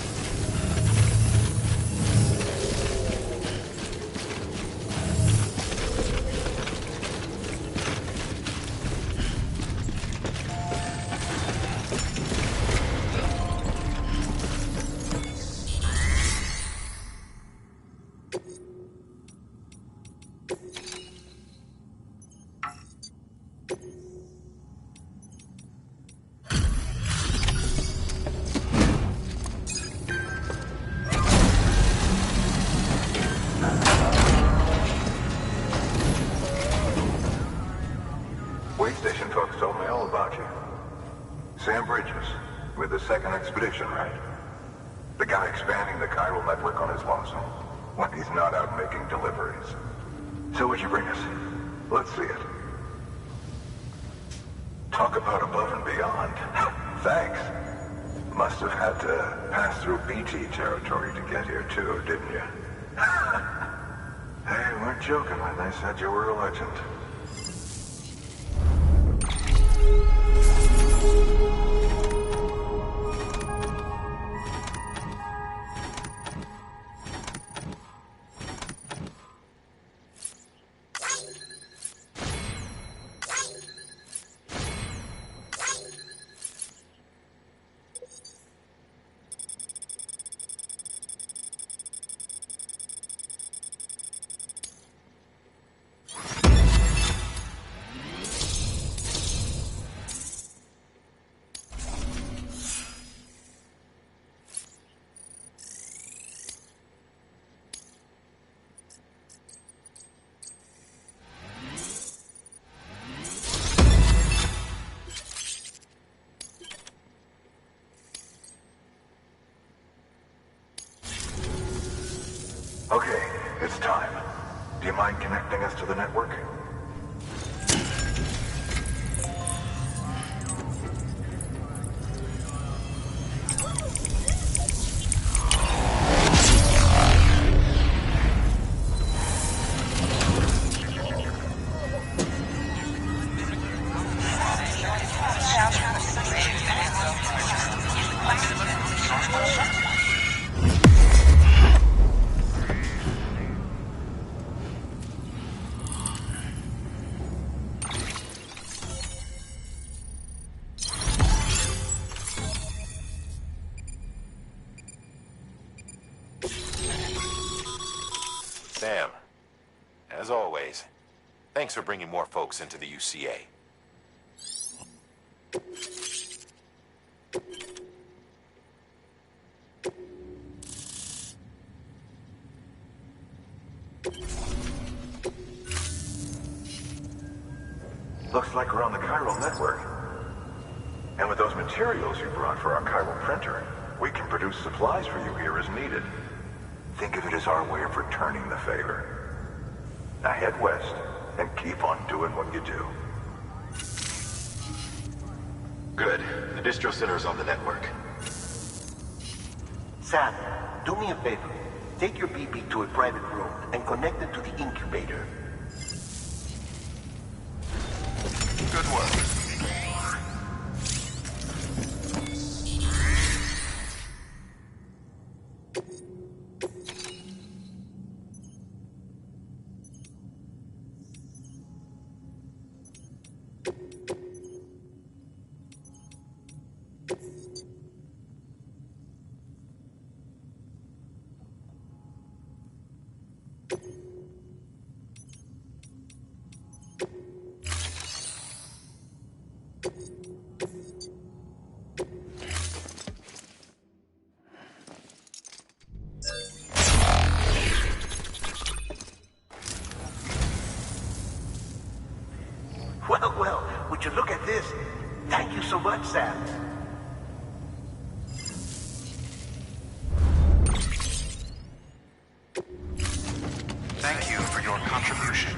Station folks told me all about you. Sam Bridges, with the second expedition, right? The guy expanding the chiral network on his lonesome, when he's not out making deliveries. So what'd you bring us? Let's see it. Talk about above and beyond. Thanks. Must have had to pass through BT territory to get here too, didn't you? They weren't joking when they said you were a legend. Okay, it's time. Do you mind connecting us to the network? Sam, as always, thanks for bringing more folks into the UCA. Looks like we're on the chiral network. And with those materials you brought for our chiral printer, we can produce supplies for you here as needed. Think of it as our way of returning the favor. Now head west and keep on doing what you do. Good. The distro center is on the network. Sam, do me a favor. Take your BB to a private room and connect it to the incubator. Good work. Well, would you look at this? Thank you so much, Sam. Thank you for your contribution.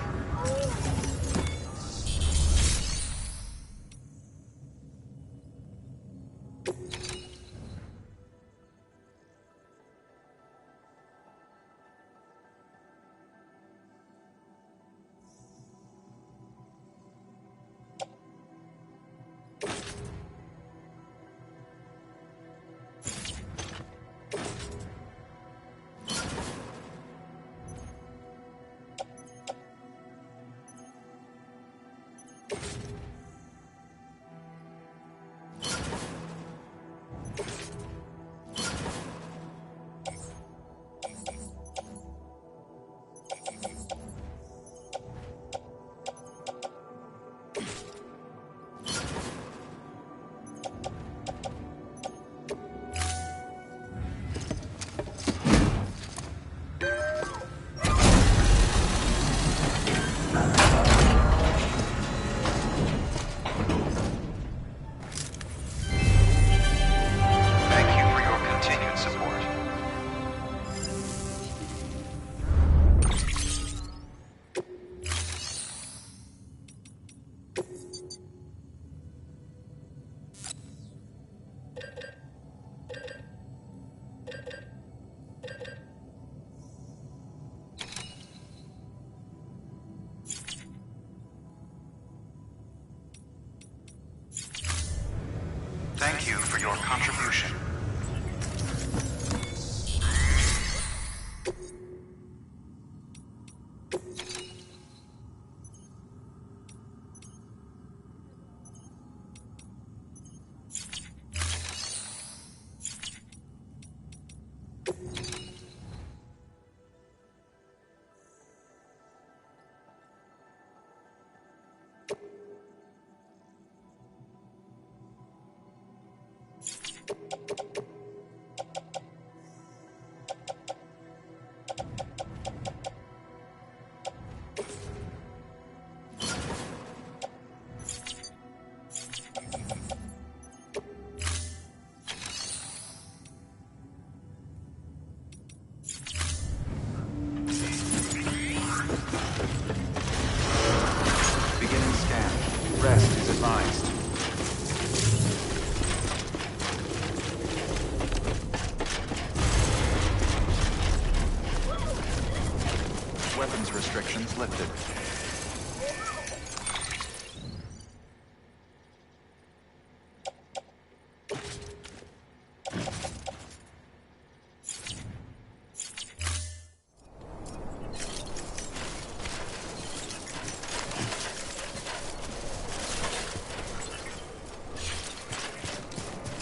Weapons restrictions lifted.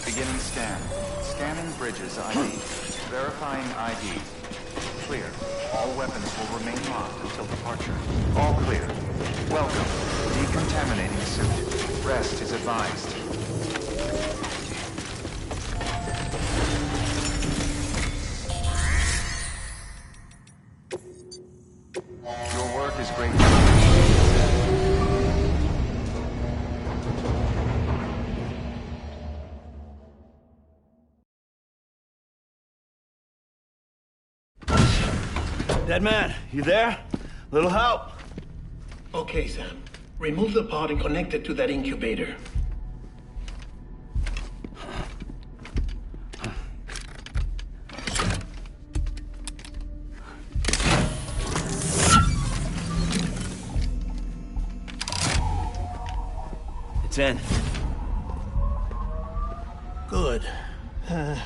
Beginning scan. Scanning bridges ID. Verifying ID. Clear. All weapons will remain locked until departure. All clear. Welcome. Decontaminating suit. Rest is advised. Your work is greatly appreciated. Dead man, you there? Little help? Okay, Sam. Remove the pod and connect it to that incubator. It's in. Good. A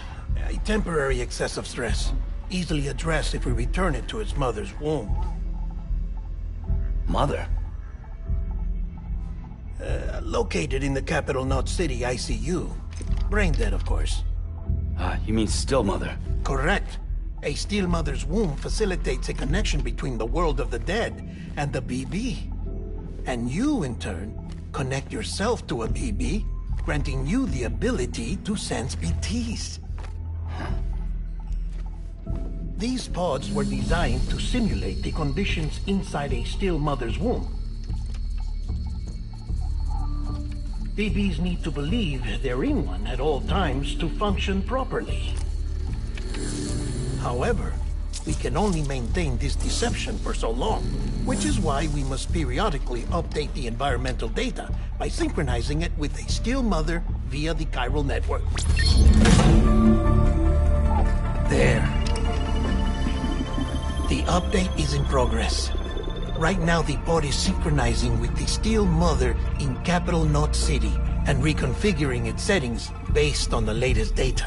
temporary excessive stress. Easily addressed if we return it to its mother's womb. Mother? Located in the capital Knot City ICU. Brain dead, of course. You mean still mother? Correct. A still mother's womb facilitates a connection between the world of the dead and the BB. And you, in turn, connect yourself to a BB, granting you the ability to sense BTs. These pods were designed to simulate the conditions inside a still mother's womb. BBs need to believe they're in one at all times to function properly. However, we can only maintain this deception for so long, which is why we must periodically update the environmental data by synchronizing it with a still mother via the chiral network. There. The update is in progress. Right now, the pod is synchronizing with the still mother in capital Knot City and reconfiguring its settings based on the latest data.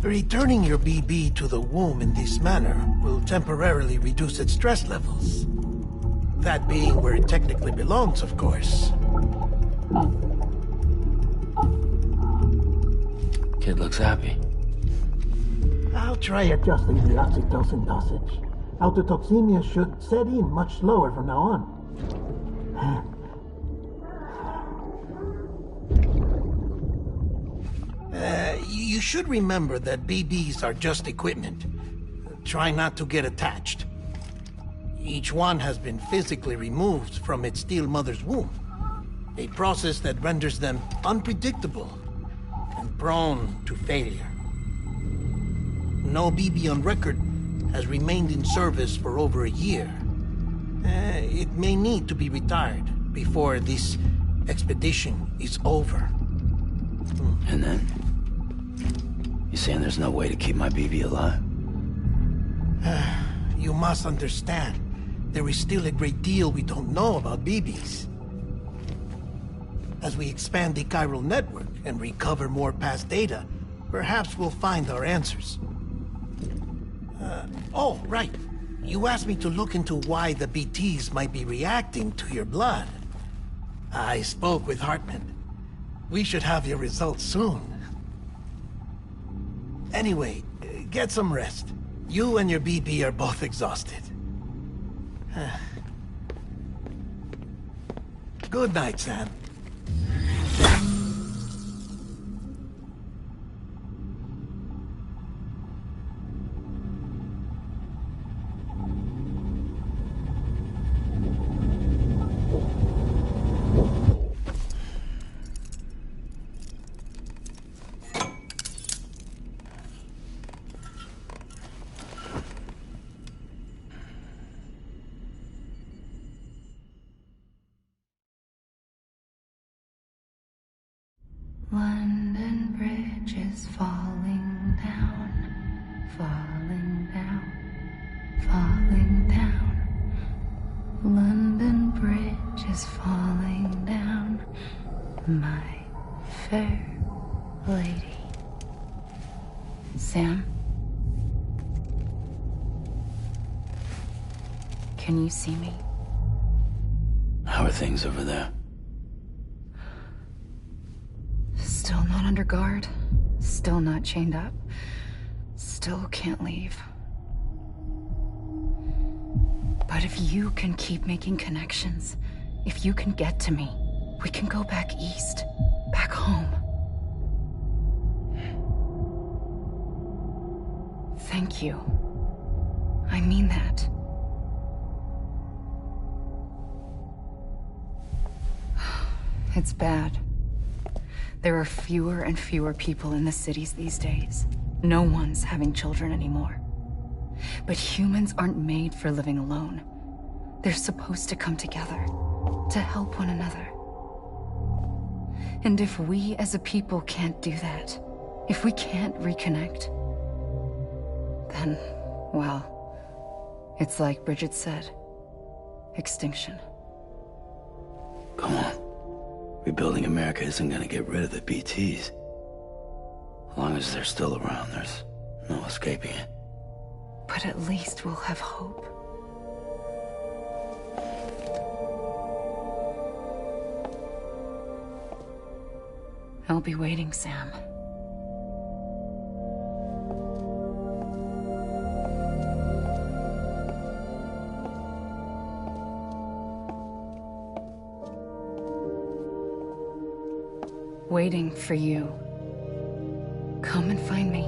Returning your BB to the womb in this manner will temporarily reduce its stress levels. That being where it technically belongs, of course. Kid looks happy. I'll try adjusting the oxytocin dosage. Autotoxemia should set in much slower from now on. You should remember that BBs are just equipment. Try not to get attached. Each one has been physically removed from its still mother's womb. A process that renders them unpredictable and prone to failure. No BB on record has remained in service for over a year. It may need to be retired before this expedition is over. And then? You saying there's no way to keep my BB alive? You must understand, there is still a great deal we don't know about BBs. As we expand the chiral network and recover more past data, perhaps we'll find our answers. Oh, right. You asked me to look into why the BTs might be reacting to your blood. I spoke with Hartman. We should have your results soon. Anyway, get some rest. You and your BB are both exhausted. Good night, Sam. Sam? Can you see me? How are things over there? Still not under guard. Still not chained up. Still can't leave. But if you can keep making connections, if you can get to me, we can go back east. Back home. Thank you. I mean that. It's bad. There are fewer and fewer people in the cities these days. No one's having children anymore. But humans aren't made for living alone. They're supposed to come together, to help one another. And if we as a people can't do that, if we can't reconnect, then, well, it's like Bridget said, extinction. Come on. Rebuilding America isn't gonna get rid of the BTs. As long as they're still around, there's no escaping it. But at least we'll have hope. I'll be waiting, Sam. Waiting for you. Come and find me.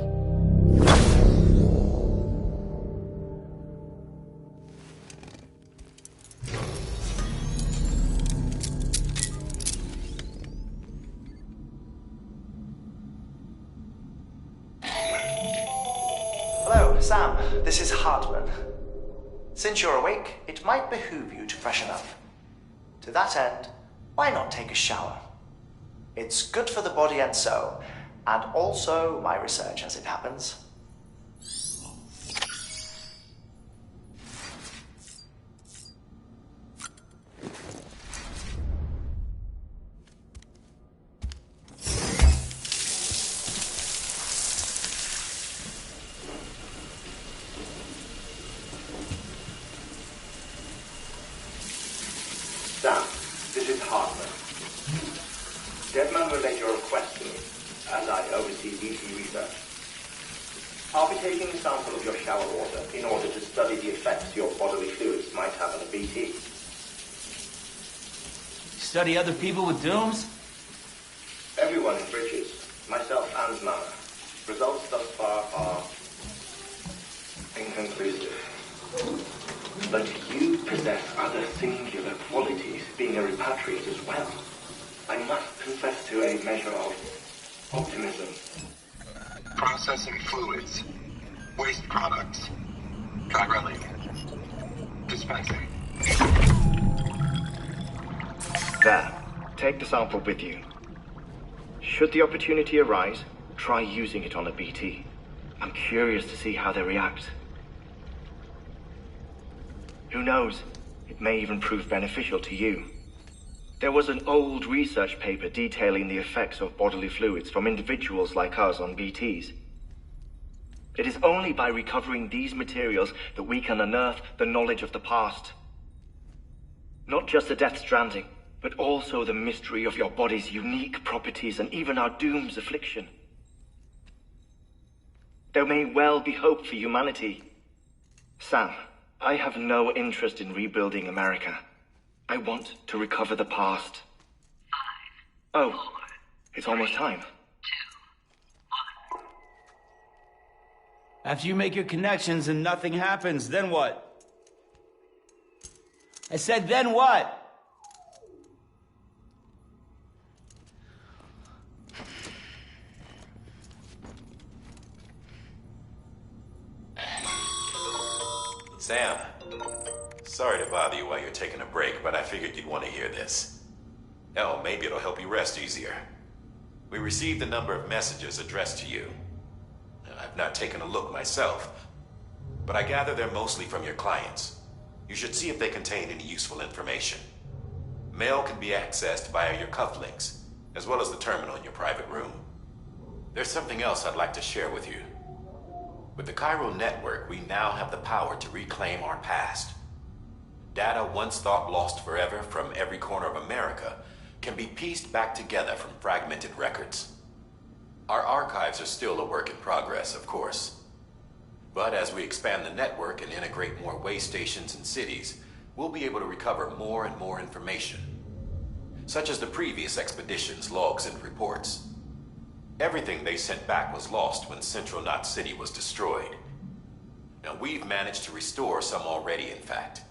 Hello, Sam. This is Hartman. Since you're awake, it might behoove you to freshen up. To that end, why not take a shower? It's good for the body and soul, and also my research as it happens. Sam, this is Hartman. Deadman relayed your request to me, and I oversee BT research. I'll be taking a sample of your shower water in order to study the effects your bodily fluids might have on a BT. Study other people with dooms? Everyone in Bridges, myself and Mana. Results thus far are inconclusive. But you possess other singular qualities, being a repatriate as well. I must confess to a measure of optimism. Processing fluids. Waste products. Chirelli. Dispensing. There. Take the sample with you. Should the opportunity arise, try using it on a BT. I'm curious to see how they react. Who knows? It may even prove beneficial to you. There was an old research paper detailing the effects of bodily fluids from individuals like us on BTs. It is only by recovering these materials that we can unearth the knowledge of the past. Not just the Death Stranding, but also the mystery of your body's unique properties and even our doom's affliction. There may well be hope for humanity. Sam, I have no interest in rebuilding America. I want to recover the past. 5, 4, oh, it's almost time. 2, 1. After you make your connections and nothing happens, then what? I said, then what? Sam, sorry to bother you while you're taking a break, but I figured you'd want to hear this. Hell, maybe it'll help you rest easier. We received a number of messages addressed to you. I've not taken a look myself, but I gather they're mostly from your clients. You should see if they contain any useful information. Mail can be accessed via your cufflinks, as well as the terminal in your private room. There's something else I'd like to share with you. With the chiral network, we now have the power to reclaim our past. Data once thought lost forever from every corner of America can be pieced back together from fragmented records. Our archives are still a work in progress, of course. But as we expand the network and integrate more way stations and cities, we'll be able to recover more and more information, such as the previous expedition's logs and reports. Everything they sent back was lost when Central Knot City was destroyed. Now, we've managed to restore some already, in fact.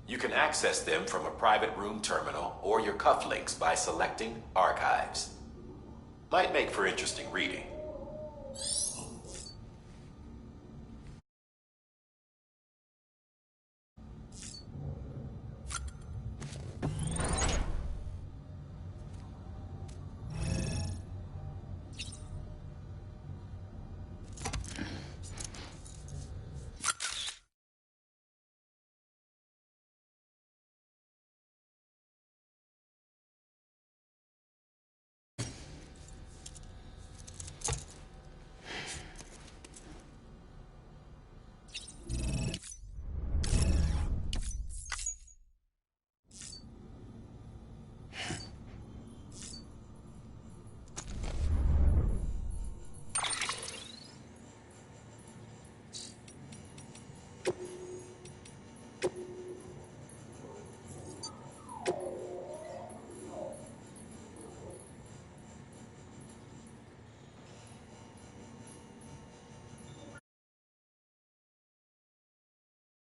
You can access them from a private room terminal or your cufflinks by selecting Archives. Might make for interesting reading.